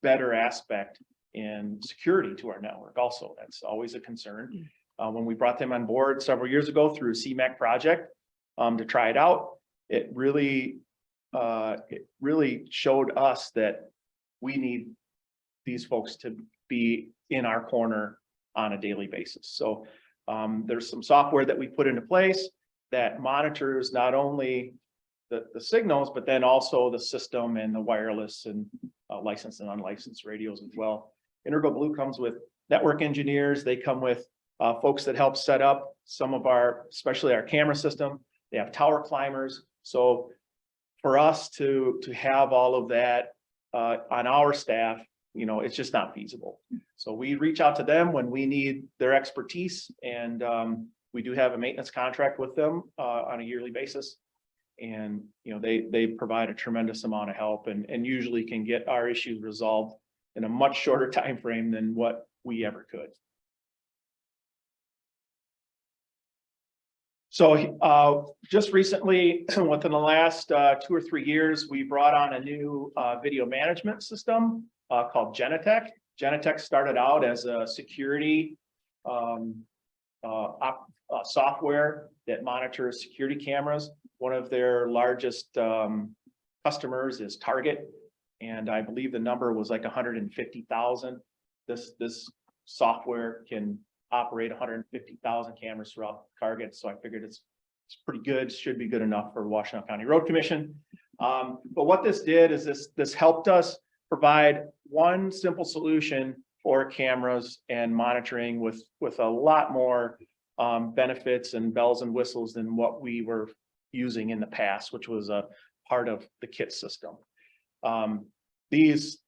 better aspect in security to our network. Also, that's always a concern. When we brought them on board several years ago through a CMAC project to try it out, it really showed us that we need these folks to be in our corner on a daily basis. So there's some software that we put into place that monitors not only the signals, but then also the system and the wireless and licensed and unlicensed radios as well. Integral Blue comes with network engineers. They come with folks that help set up some of especially our camera system. They have tower climbers. So for us to have all of that on our staff, you know, it's just not feasible. So we reach out to them when we need their expertise, and we do have a maintenance contract with them on a yearly basis. And, you know, they provide a tremendous amount of help and usually can get our issues resolved in a much shorter time frame than what we ever could. So just recently, within the last 2 or 3 years, we brought on a new video management system called Genetec. Genetec started out as a security software that monitors security cameras. One of their largest customers is Target, and I believe the number was like 150,000. This software can operate 150,000 cameras throughout Target, so I figured it's pretty good, should be good enough for Washtenaw County Road Commission. But what this did is this helped us provide one simple solution for cameras and monitoring with a lot more benefits and bells and whistles than what we were using in the past, which was a part of the kit system. These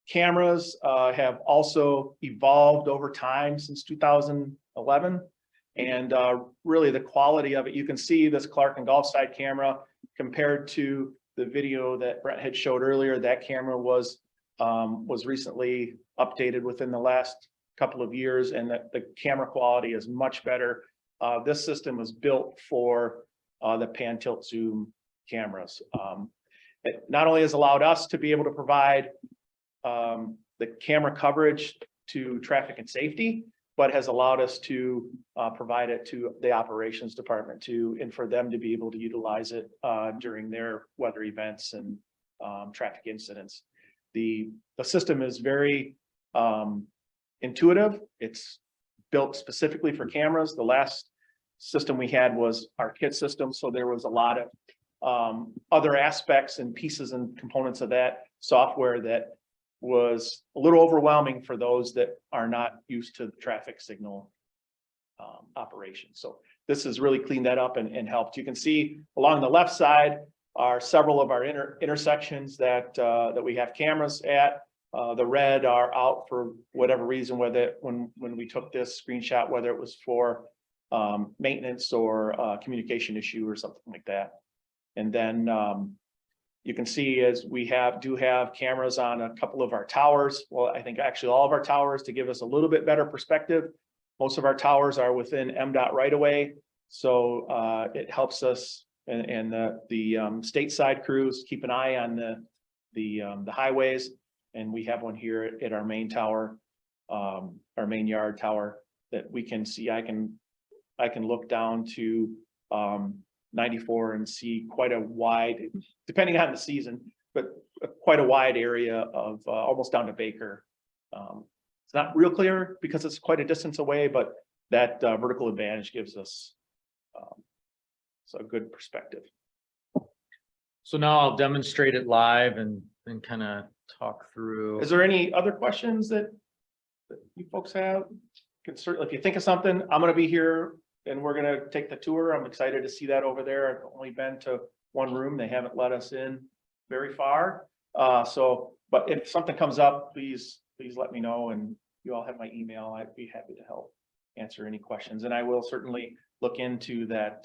cameras have also evolved over time since 2011, and really the quality of it, you can see this Clark and Gulfside camera compared to the video that Brent had showed earlier. That camera was recently updated within the last couple of years, and that the camera quality is much better. This system was built for the pan tilt zoom cameras. It not only has allowed us to be able to provide the camera coverage to traffic and safety, but has allowed us to provide it to the operations department and for them to be able to utilize it during their weather events and traffic incidents. The system is very intuitive. It's built specifically for cameras. The last system we had was our kit system, so there was a lot of other aspects and pieces and components of that software that was a little overwhelming for those that are not used to the traffic signal operation. So this has really cleaned that up and helped. You can see along the left side are several of our intersections that we have cameras at. The red are out for whatever reason, whether when we took this screenshot, whether it was for maintenance or communication issue or something like that. And then you can see as we do have cameras on a couple of our towers. Well, I think actually all of our towers, to give us a little bit better perspective. Most of our towers are within MDOT right away. So it helps us and the stateside crews keep an eye on the highways. And we have one here at our main tower, our main yard tower, that we can see. I can look down to 94 and see quite a wide, depending on the season, but quite a wide area of almost down to Baker. It's not real clear because it's quite a distance away, but that vertical advantage gives us So a good perspective. So now I'll demonstrate it live and kind of talk through. Is there any other questions that you folks have? Can certainly, if you think of something, I'm gonna be here and we're gonna take the tour. I'm excited to see that over there. I've only been to one room. They haven't let us in very far. But if something comes up, please let me know, and you all have my email. I'd be happy to help answer any questions. And I will certainly look into that,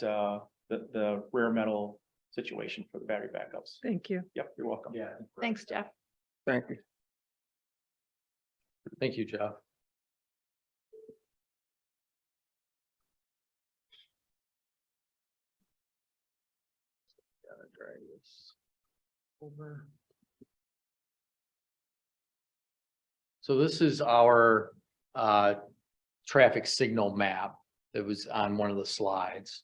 the rare metal situation for the battery backups. Thank you. Yep, you're welcome. Yeah. Thanks, Jeff. Thank you. Thank you, Jeff. Gotta drag this over. So this is our traffic signal map that was on one of the slides.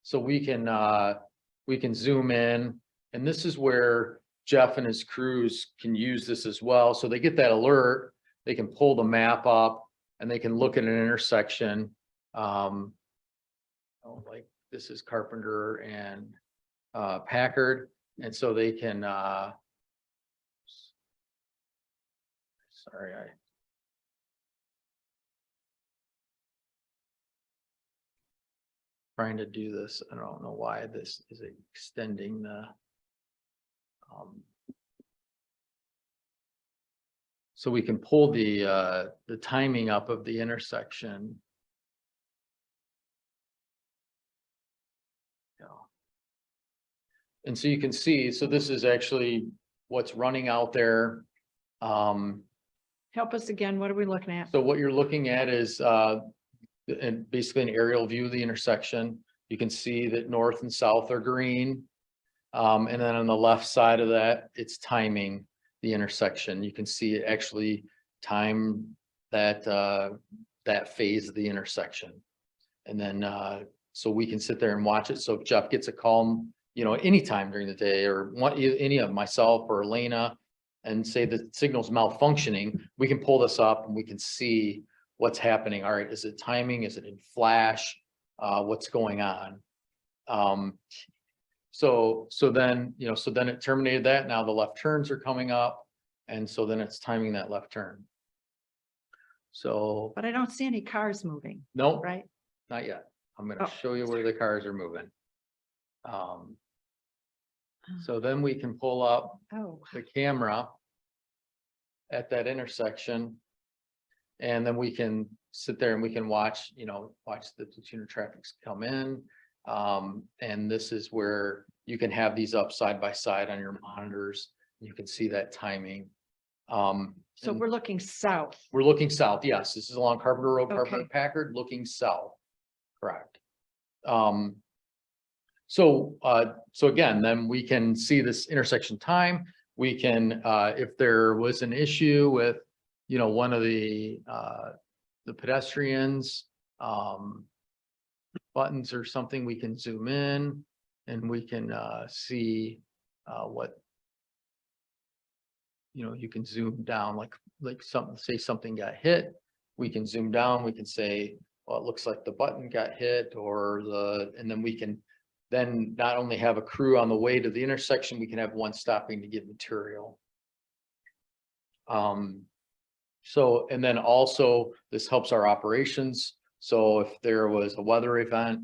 So we can zoom in, and this is where Jeff and his crews can use this as well. So they get that alert, they can pull the map up and they can look at an intersection. Like this is Carpenter and Packard. And so they can, sorry, trying to do this. I don't know why this is extending the, so we can pull the timing up of the intersection. Yeah. And so you can see, so this is actually what's running out there. Help us again. What are we looking at? So what you're looking at is and basically an aerial view of the intersection. You can see that north and south are green. And then on the left side of that, it's timing the intersection. You can see it actually time that that phase of the intersection. And then so we can sit there and watch it. So if Jeff gets a call, you know, anytime during the day, or any of myself or Elena, and say the signal's malfunctioning, we can pull this up and we can see what's happening. All right, is it timing? Is it in flash? What's going on? So then, you know, so then it terminated that. Now the left turns are coming up. And so then it's timing that left turn. So, But I don't see any cars moving, no, right? not yet. I'm gonna Oh. show you where the cars are moving. So then we can pull up Oh, the camera at that intersection. And then we can sit there and we can watch, you know, watch the platoon of traffic come in. And this is where you can have these up side by side on your monitors. You can see that timing. so and we're looking south. we're looking south. Yes, this is along Carpenter Road, Okay. Carpenter Packard, looking south. Correct. So again, then we can see this intersection time. We can, if there was an issue with, you know, one of the pedestrians, buttons or something, we can zoom in and we can see what, you know, you can zoom down, like something, say something got hit. We can zoom down, we can say, well, it looks like the button got hit, or and then we can then not only have a crew on the way to the intersection, we can have one stopping to get material. So, and then also this helps our operations. So if there was a weather event,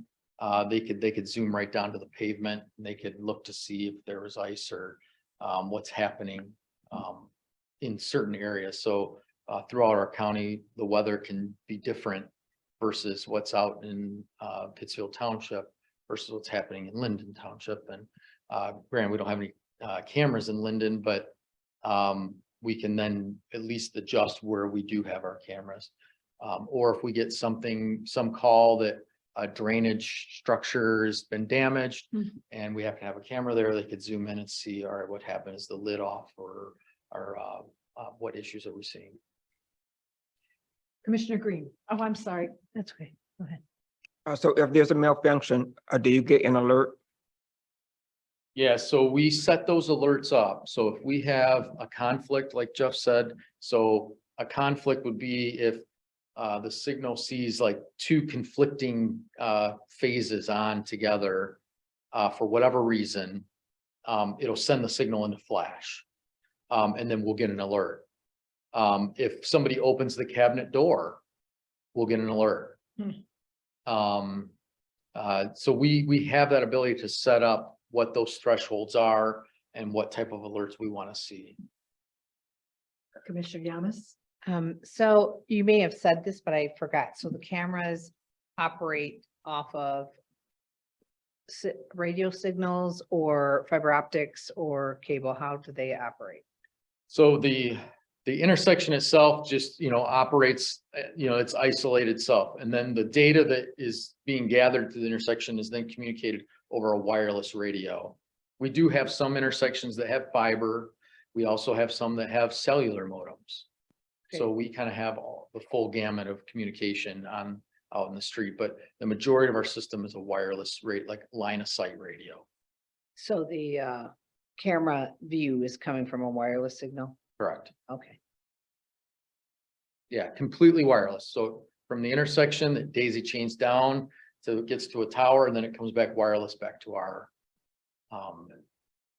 they could zoom right down to the pavement and they could look to see if there was ice or what's happening in certain areas. So throughout our county, the weather can be different versus what's out in Pittsfield Township versus what's happening in Linden Township. And granted, we don't have any cameras in Linden, but we can then at least adjust where we do have our cameras. Or if we get some call that a drainage structure has been damaged and we have to have a camera there, they could zoom in and see, all right, what happened? Is the lid off, or what issues are we seeing? Commissioner Green. Oh, I'm sorry. That's okay. Go ahead. So if there's a malfunction, do you get an alert? Yeah, so we set those alerts up. So if we have a conflict, like Jeff said, so a conflict would be if the signal sees like two conflicting phases on together for whatever reason, it'll send the signal into flash. And then we'll get an alert. If somebody opens the cabinet door, we'll get an alert. So we have that ability to set up what those thresholds are and what type of alerts we want to see. Commissioner Yamas? So you may have said this, but I forgot. So the cameras operate off of radio signals or fiber optics or cable? How do they operate? So the intersection itself just, operates, it's isolated itself. And then the data that is being gathered through the intersection is then communicated over a wireless radio. We do have some intersections that have fiber. We also have some that have cellular modems. So we kind of have the full gamut of communication out in the street, but the majority of our system is a wireless rate, like line of sight radio. So the camera view is coming from a wireless signal? Correct. Okay. Yeah, completely wireless. So from the intersection that daisy chains down to it gets to a tower, and then it comes back wireless back to our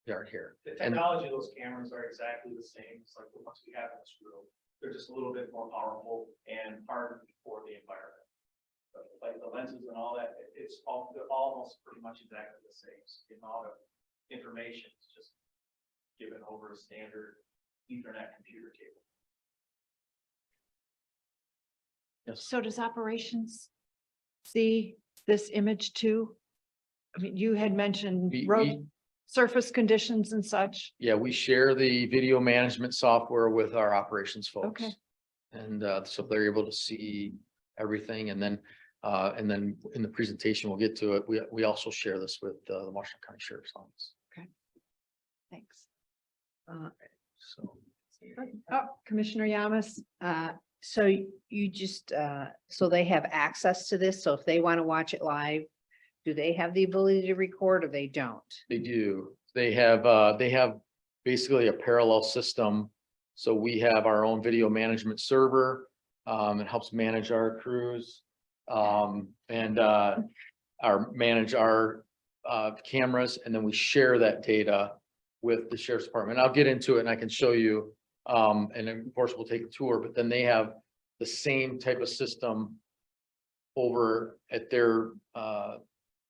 yard here. The technology of those cameras are exactly the same. It's like the ones we have in this room. They're just a little bit more powerful and hardened for the environment. But like the lenses and all that, it's they're almost pretty much exactly the same. So the amount of information is just given over a standard Ethernet computer cable. Yes. So does operations see this image too? I mean, you had mentioned road surface conditions and such. Yeah, we share the video management software with our operations folks. Okay. And so they're able to see everything, and then in the presentation, we'll get to it. We also share this with the Washtenaw County Sheriff's Office. Thanks. So Oh, Commissioner Yamas? So you just, so they have access to this. So if they want to watch it live, do they have the ability to record or they don't? they do. They have basically a parallel system. So we have our own video management server. It helps manage our crews and manage our cameras, and then we share that data with the sheriff's department. I'll get into it and I can show you. And then of course we'll take a tour, but then they have the same type of system over at their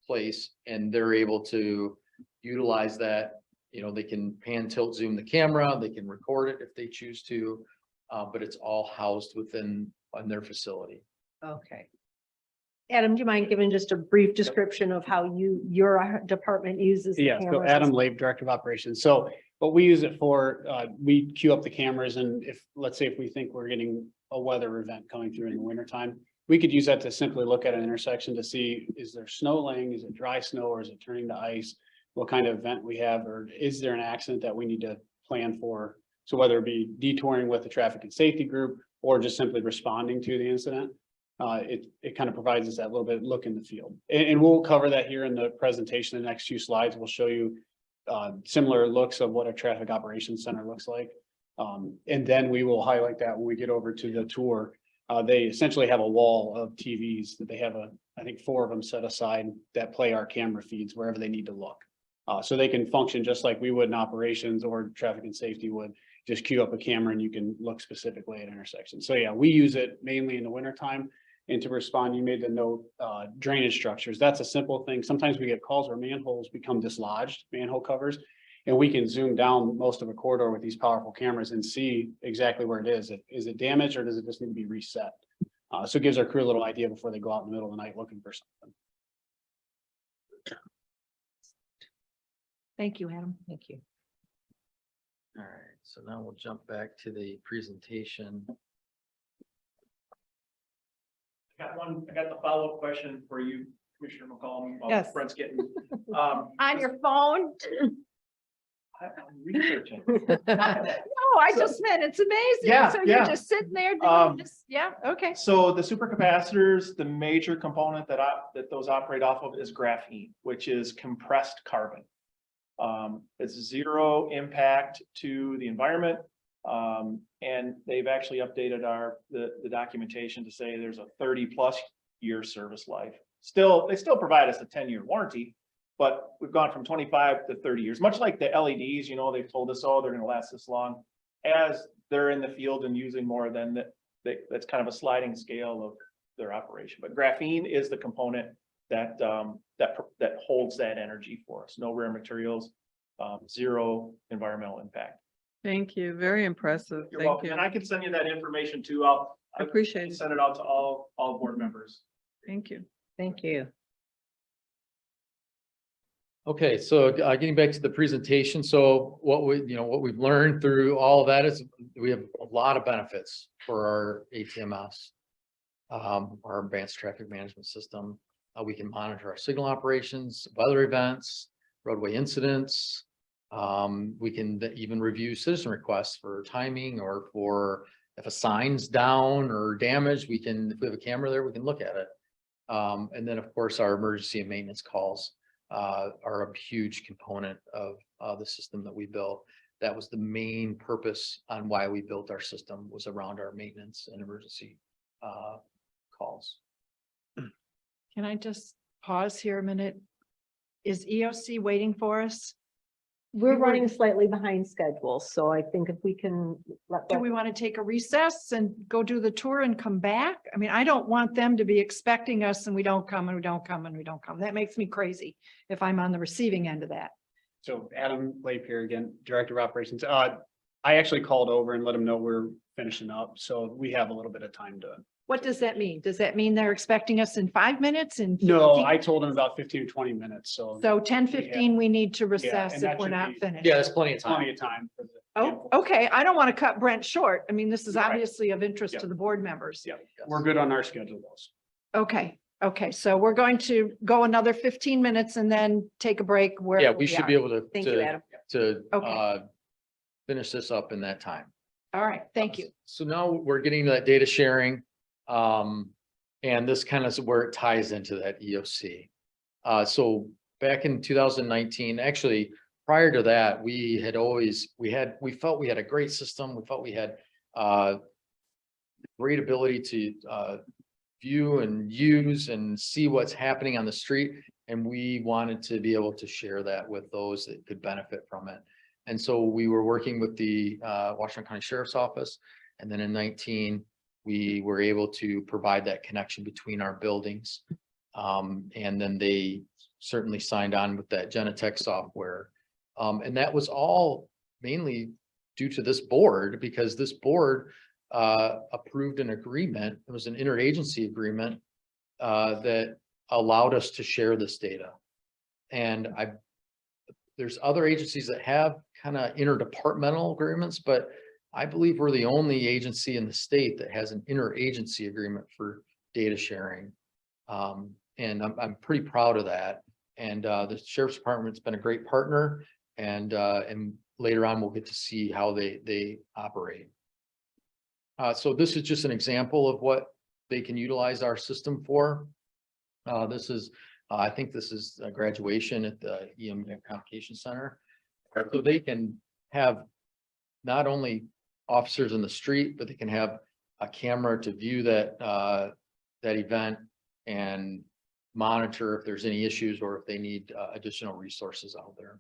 place, and they're able to utilize that. They can pan, tilt, zoom the camera, they can record it if they choose to, but it's all housed on their facility. Okay. Adam, do you mind giving just a brief description of how your department uses? the Yeah, so cameras? Adam Labe, Director of Operations. So what we use it for, we queue up the cameras, and let's say if we think we're getting a weather event coming through in the wintertime, we could use that to simply look at an intersection to see, is there snow laying, is it dry snow, or is it turning to ice? What kind of event we have, or is there an accident that we need to plan for? So whether it be detouring with the traffic and safety group or just simply responding to the incident, it kind of provides us that little bit of look in the field. And we'll cover that here in the presentation. The next few slides will show you similar looks of what a traffic operations center looks like. And then we will highlight that when we get over to the tour. They essentially have a wall of TVs that they have I think 4 of them set aside that play our camera feeds wherever they need to look. So they can function just like we would in operations or traffic and safety would. Just queue up a camera and you can look specifically at intersections. So yeah, we use it mainly in the wintertime. And to respond, you made the note, drainage structures. That's a simple thing. Sometimes we get calls where manholes become dislodged, manhole covers, and we can zoom down most of a corridor with these powerful cameras and see exactly where it is. Is it damaged, or does it just need to be reset? So it gives our crew a little idea before they go out in the middle of the night looking for something. Thank you, Adam. Thank you. All right, so now we'll jump back to the presentation. I got the follow-up question for you, Commissioner McCollum. while Yes. Brent's getting, On your phone? I'm researching. No, I just meant it's amazing. Yeah, So yeah. you're just sitting there Um, doing this. Yeah, okay. So the supercapacitors, the major component that those operate off of is graphene, which is compressed carbon. It's zero impact to the environment. And they've actually updated the documentation to say there's a 30+ year service life. They still provide us a 10-year warranty, but we've gone from 25 to 30 years, much like the LEDs, they've told us, oh, they're gonna last this long. As they're in the field and using more, then that's kind of a sliding scale of their operation. But graphene is the component that holds that energy for us. No rare materials, zero environmental impact. Thank you. Very impressive. You're Thank welcome. you. And I can send you that information too. I appreciate it. Send it out to all board members. Thank you. Thank you. Okay, so getting back to the presentation, so what we've learned through all of that is we have a lot of benefits for our ATMS, our advanced traffic management system. We can monitor our signal operations, weather events, roadway incidents. We can even review citizen requests for timing or for if a sign's down or damaged, if we have a camera there, we can look at it. And then of course, our emergency and maintenance calls are a huge component of the system that we built. That was the main purpose on why we built our system, was around our maintenance and emergency calls. Can I just pause here a minute? Is EOC waiting for us? We're We were- running slightly behind schedule, so I think if we can let. Do we want to take a recess and go do the tour and come back? I mean, I don't want them to be expecting us and we don't come and we don't come and we don't come. That makes me crazy if I'm on the receiving end of that. So Adam Lape here again, Director of Operations. I actually called over and let them know we're finishing up, so we have a little bit of time to. What does that mean? Does that mean they're expecting us in 5 minutes and? No, 15? I told them about 15 to 20 minutes, so. So 10:15, we need to recess and if that we're should not be- finished. Yeah, there's plenty of time. Plenty of time. For the. Oh, okay. I don't want to cut Brent short. I mean, this is Right. obviously of interest Yeah. to the board members. Yeah, we're good on our schedule though. Okay, so we're going to go another 15 minutes and then take a break where. Yeah, we should be able to. Thank you, Adam. To Okay. finish this up in that time. All right, thank you. So now we're getting to that data sharing. And this kind of is where it ties into that EOC. So back in 2019, actually, prior to that, we felt we had a great system. We felt we had great ability to view and use and see what's happening on the street. And we wanted to be able to share that with those that could benefit from it. And so we were working with the Washtenaw County Sheriff's Office. And then in 19, we were able to provide that connection between our buildings. And then they certainly signed on with that Genetech software. And that was all mainly due to this board, because this board approved an agreement. It was an interagency agreement that allowed us to share this data. And there's other agencies that have kind of interdepartmental agreements, but I believe we're the only agency in the state that has an interagency agreement for data sharing. And I'm pretty proud of that. And the Sheriff's Department's been a great partner, and later on we'll get to see how they operate. So this is just an example of what they can utilize our system for. I think this is a graduation at the EM Convocation Center. So they can have not only officers in the street, but they can have a camera to view that event and monitor if there's any issues or if they need additional resources out there.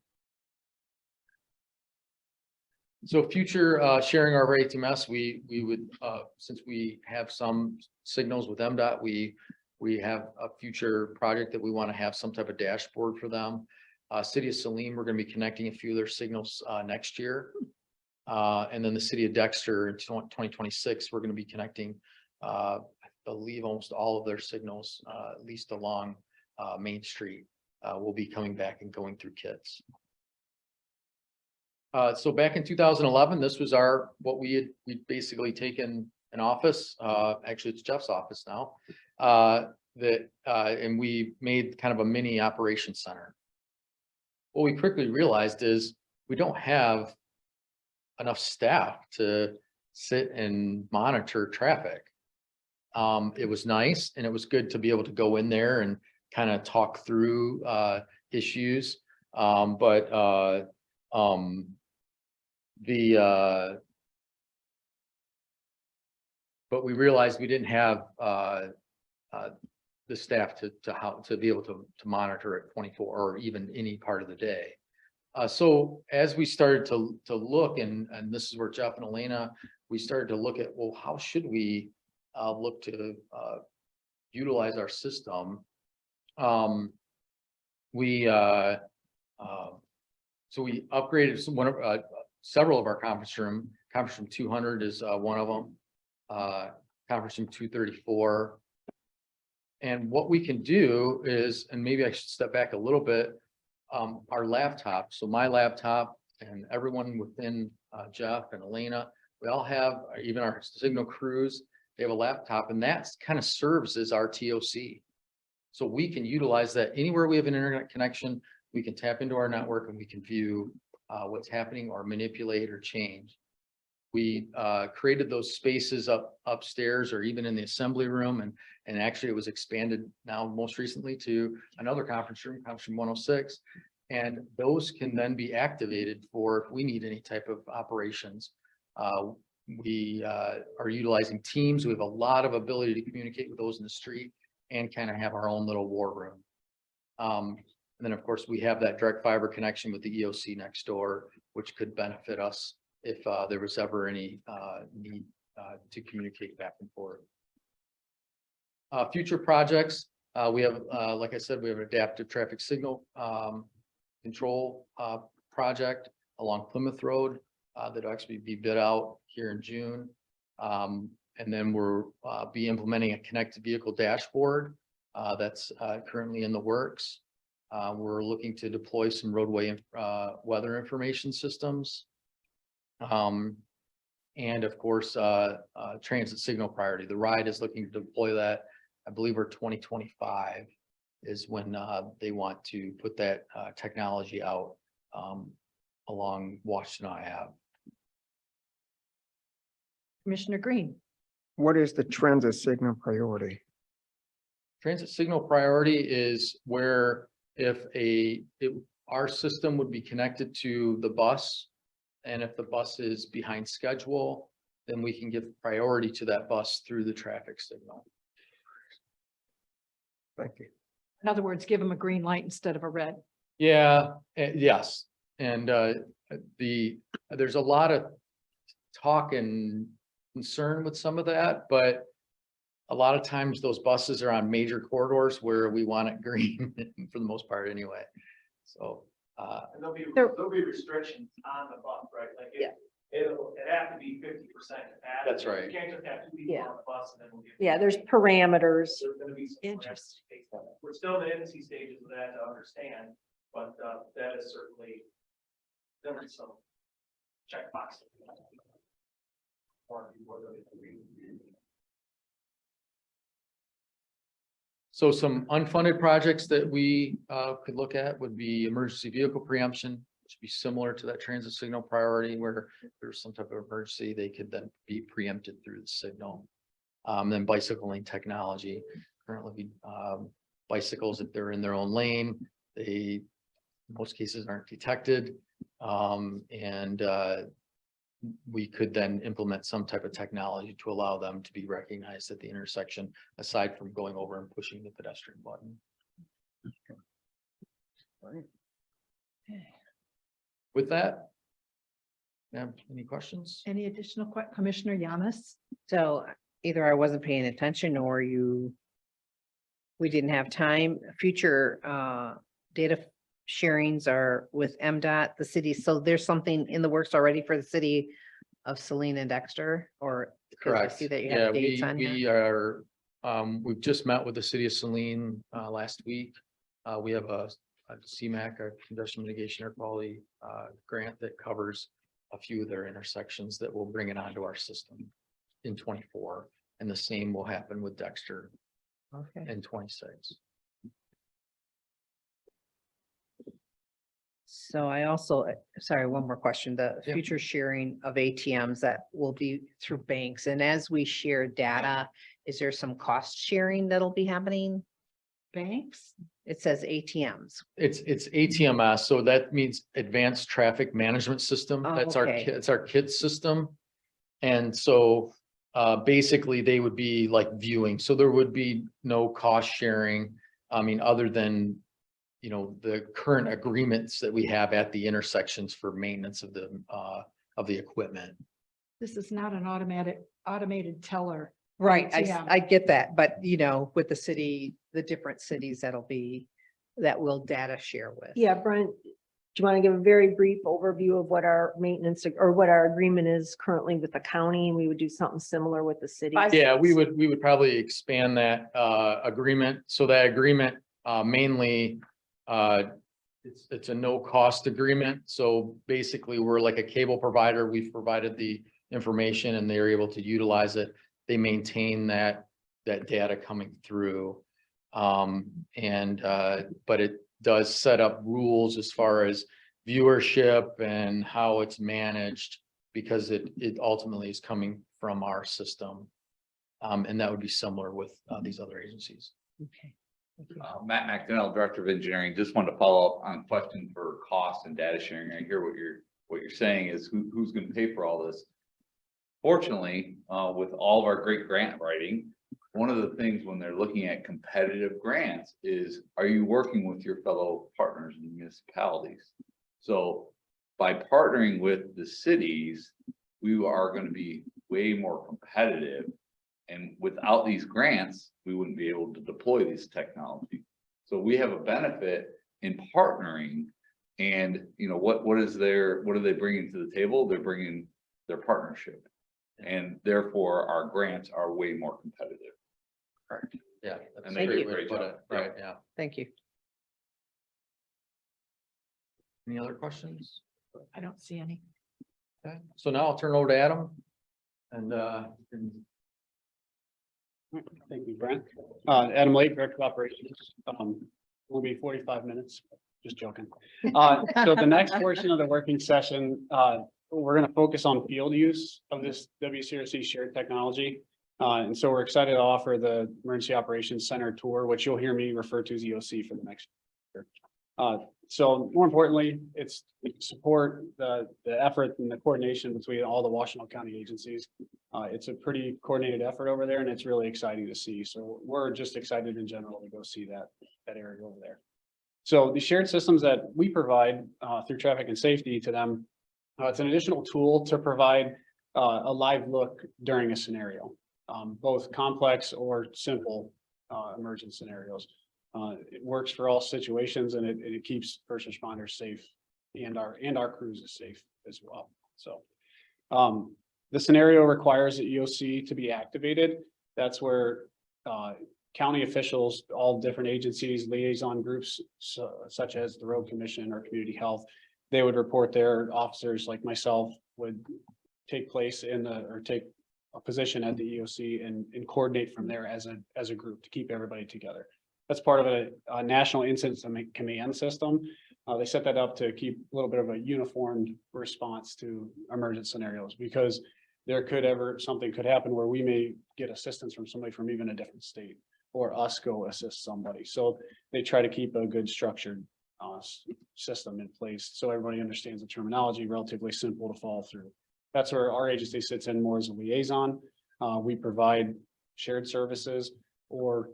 So future sharing our ATMS, we would, since we have some signals with MDOT, we have a future project that we want to have some type of dashboard for them. City of Saline, we're going to be connecting a few of their signals next year. And then the city of Dexter in 2026, we're going to be connecting, I believe, almost all of their signals, at least along Main Street. Will be coming back and going through kits. So back in 2011, this was we'd basically taken an office, actually it's Jeff's office now, and we made kind of a mini operations center. What we quickly realized is we don't have enough staff to sit and monitor traffic. It was nice and it was good to be able to go in there and kind of talk through issues. but we realized we didn't have, the staff to be able to monitor it 24 or even any part of the day. So as we started to look, and this is where Jeff and Elena, we started to look at, well, how should we look to utilize our system? So we upgraded several of our conference room 200 is one of them, conference room 234. And what we can do is, and maybe I should step back a little bit, our laptop, so my laptop and everyone within Jeff and Elena, we all have, even our signal crews, they have a laptop, and that kind of serves as our TOC. So we can utilize that anywhere we have an internet connection, we can tap into our network and we can view what's happening or manipulate or change. We created those spaces upstairs or even in the assembly room, and actually it was expanded now most recently to another conference room 106. And those can then be activated for if we need any type of operations. We are utilizing Teams. We have a lot of ability to communicate with those in the street and kind of have our own little war room. And then of course we have that direct fiber connection with the EOC next door, which could benefit us if there was ever any need to communicate back and forth. Future projects, we have, like I said, we have an adaptive traffic signal control project along Plymouth Road that'll actually be bid out here in June. And then we'll be implementing a connected vehicle dashboard that's currently in the works. We're looking to deploy some roadway weather information systems. And of course, transit signal priority. The ride is looking to deploy that. I believe we're 2025 is when they want to put that technology out along Washtenaw Ave. Commissioner Green. What is the transit signal priority? Transit signal priority is where if our system would be connected to the bus, and if the bus is behind schedule, then we can give priority to that bus through the traffic signal. Thank you. In other words, give them a green light instead of a red. Yeah, yes. And there's a lot of talk and concern with some of that, but a lot of times those buses are on major corridors where we want it green for the most part anyway. So And there'll be restrictions on the bus, right? Like it'll have to be 50% capacity. That's right. You can't just have two people Yeah. on the bus and then we'll get. Yeah, there's parameters. There's gonna be some. Interesting. We're still in the infancy stages of that to understand, but that is certainly, there are some checkboxes. So some unfunded projects that we could look at would be emergency vehicle preemption, which would be similar to that transit signal priority where there's some type of emergency, they could then be preempted through the signal. Then bicycle lane technology. Currently, bicycles, if they're in their own lane, they in most cases aren't detected. We could then implement some type of technology to allow them to be recognized at the intersection, aside from going over and pushing the pedestrian button. With that, any questions? Any additional Commissioner Yamas? So either I wasn't paying attention or we didn't have time. Future data sharings are with MDOT, the city. So there's something in the works already for the city of Saline and Dexter, or? 'cause I Correct. see that you Yeah, have dates on here. we are, we've just met with the city of Saline last week. We have a CMAQ, a congestion mitigation air quality grant that covers a few of their intersections that will bring it onto our system in 24. And the same will happen with Dexter Okay. in 26. So I also, sorry, one more question, the Yeah. future sharing of ATMs that will be through banks. And as we share data, is there some cost sharing that'll be happening? Banks? It says ATMs. It's ATMS, so that means Advanced Traffic Management System. Oh, That's okay. it's our KIT system. And so basically they would be like viewing, so there would be no cost sharing. I mean, other than, you know, the current agreements that we have at the intersections for maintenance of the equipment. This is not an automated teller. Right, Yeah. I get that, but you know, with the city, the different cities that we'll data share with. Yeah, Brent, do you want to give a very brief overview of what our maintenance or what our agreement is currently with the county? We would do something similar with the city. Yeah, we would probably expand that agreement. So that agreement mainly it's a no cost agreement. So basically, we're like a cable provider. We've provided the information and they're able to utilize it. They maintain that data coming through. But it does set up rules as far as viewership and how it's managed, because it ultimately is coming from our system. And that would be similar with these other agencies. Okay. Matt McDonnell, Director of Engineering, just wanted to follow up on a question for cost and data sharing. I hear what you're saying is who's going to pay for all this? Fortunately, with all of our great grant writing, one of the things when they're looking at competitive grants is, are you working with your fellow partners in municipalities? So by partnering with the cities, we are going to be way more competitive. And without these grants, we wouldn't be able to deploy this technology. So we have a benefit in partnering. And you know, what are they bringing to the table? They're bringing their partnership. And therefore our grants are way more competitive. Correct. Yeah. That's And a they great do a way to great put job. it. Right, yeah. Thank you. Any other questions? I don't see any. Okay, so now I'll turn it over to Adam. And Thank you, Brent. Adam Lake, Director of Operations. Will be 45 minutes, just joking. So the next portion of the working session, we're going to focus on field use of this WCRC shared technology. And so we're excited to offer the Emergency Operations Center tour, which you'll hear me refer to as EOC for the next year. So more importantly, it's to support the effort and the coordination between all the Washtenaw County agencies. It's a pretty coordinated effort over there, and it's really exciting to see. So we're just excited in general to go see that area over there. So the shared systems that we provide through traffic and safety to them, it's an additional tool to provide a live look during a scenario, both complex or simple emergent scenarios. It works for all situations, and it keeps first responders safe, and our crews is safe as well. So the scenario requires the EOC to be activated. That's where county officials, all different agencies, liaison groups, such as the Road Commission or Community Health, they would report their officers like myself would take place take a position at the EOC and coordinate from there as a group to keep everybody together. That's part of a national incident command system. They set that up to keep a little bit of a uniformed response to emergent scenarios, because something could happen where we may get assistance from somebody from even a different state, or us go assist somebody. So they try to keep a good structured system in place so everybody understands the terminology, relatively simple to follow through. That's where our agency sits in more as a liaison. We provide shared services or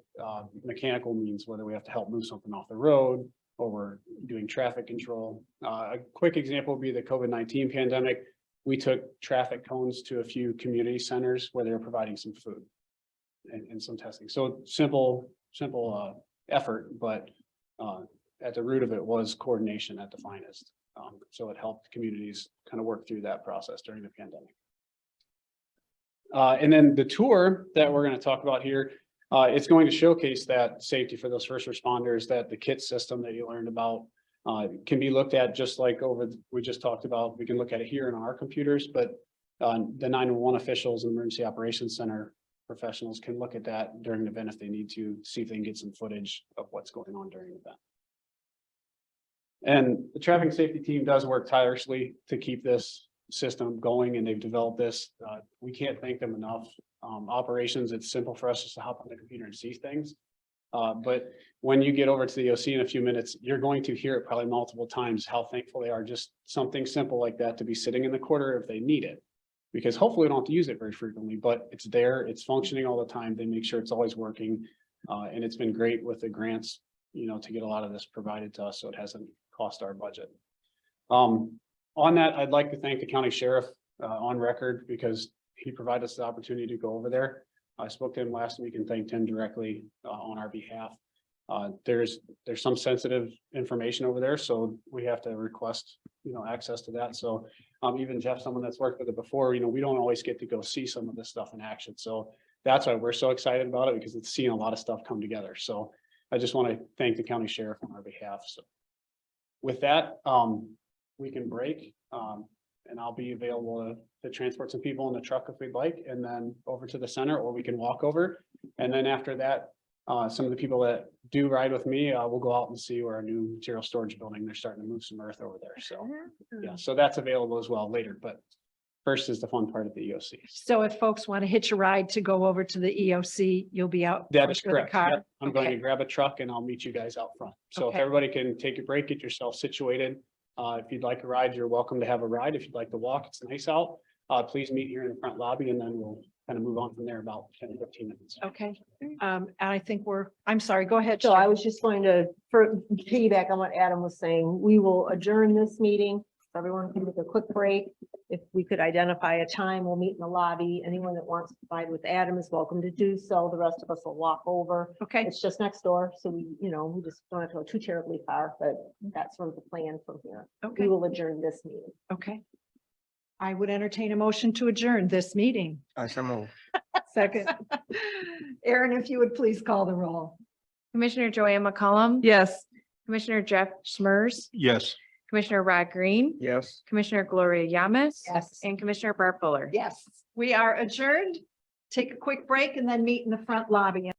mechanical means, whether we have to help move something off the road or we're doing traffic control. A quick example would be the COVID-19 pandemic. We took traffic cones to a few community centers where they were providing some food and some testing. So simple effort, but at the root of it was coordination at the finest. So it helped communities kind of work through that process during the pandemic. And then the tour that we're going to talk about here, it's going to showcase that safety for those first responders, that the KIT system that you learned about can be looked at just like we just talked about. We can look at it here in our computers, but the 911 officials and Emergency Operations Center professionals can look at that during an event if they need to see if they can get some footage of what's going on during the event. And the traffic safety team does work tirelessly to keep this system going, and they've developed this. We can't thank them enough. Operations, it's simple for us just to hop on the computer and see things. But when you get over to the OC in a few minutes, you're going to hear it probably multiple times how thankful they are, just something simple like that, to be sitting in the corner if they need it. Because hopefully we don't have to use it very frequently, but it's there, it's functioning all the time. They make sure it's always working. And it's been great with the grants, to get a lot of this provided to us, so it hasn't cost our budget. On that, I'd like to thank the county sheriff on record because he provided us the opportunity to go over there. I spoke to him last week and thanked him directly on our behalf. There's some sensitive information over there, so we have to request, access to that. So even Jeff, someone that's worked with it before, we don't always get to go see some of this stuff in action. So that's why we're so excited about it, because it's seeing a lot of stuff come together. So I just want to thank the county sheriff on our behalf. So with that, we can break, and I'll be available to transport some people in the truck if we'd like, and then over to the center, or we can walk over. And then after that, some of the people that do ride with me, we'll go out and see where our new material storage building, they're starting to move some earth over there. So, yeah, so that's available as well later, but first is the fun part of the EOC. So if folks want to hitch a ride to go over to the EOC, you'll be out. That is with a correct. car? Yep. I'm going to Okay. grab a truck and I'll meet you guys out front. So if Okay. everybody can take a break, get yourself situated. If you'd like a ride, you're welcome to have a ride. If you'd like to walk, it's nice out. Please meet here in the front lobby, and then we'll kind of move on from there about 10 to 15 minutes. Okay, I think I'm sorry, go ahead. So I Sharon. was just going to piggyback on what Adam was saying. We will adjourn this meeting. So everyone can take a quick break. If we could identify a time, we'll meet in the lobby. Anyone that wants to ride with Adam is welcome to do so. The rest of us will walk over. Okay, It's just next door, so we just don't have to go too terribly far, but that's sort of the plan from here. We okay, will adjourn this meeting. okay. I would entertain a motion to adjourn this meeting. So move. Second. Aaron, if you would please call the roll. Commissioner Joanne McCollum. Yes. Commissioner Jeff Schmers, Yes. Commissioner Rod Green, Yes. Commissioner Gloria Yamas. Yes. And Commissioner Barb Fuller. Yes, we are adjourned. Take a quick break and then meet in the front lobby.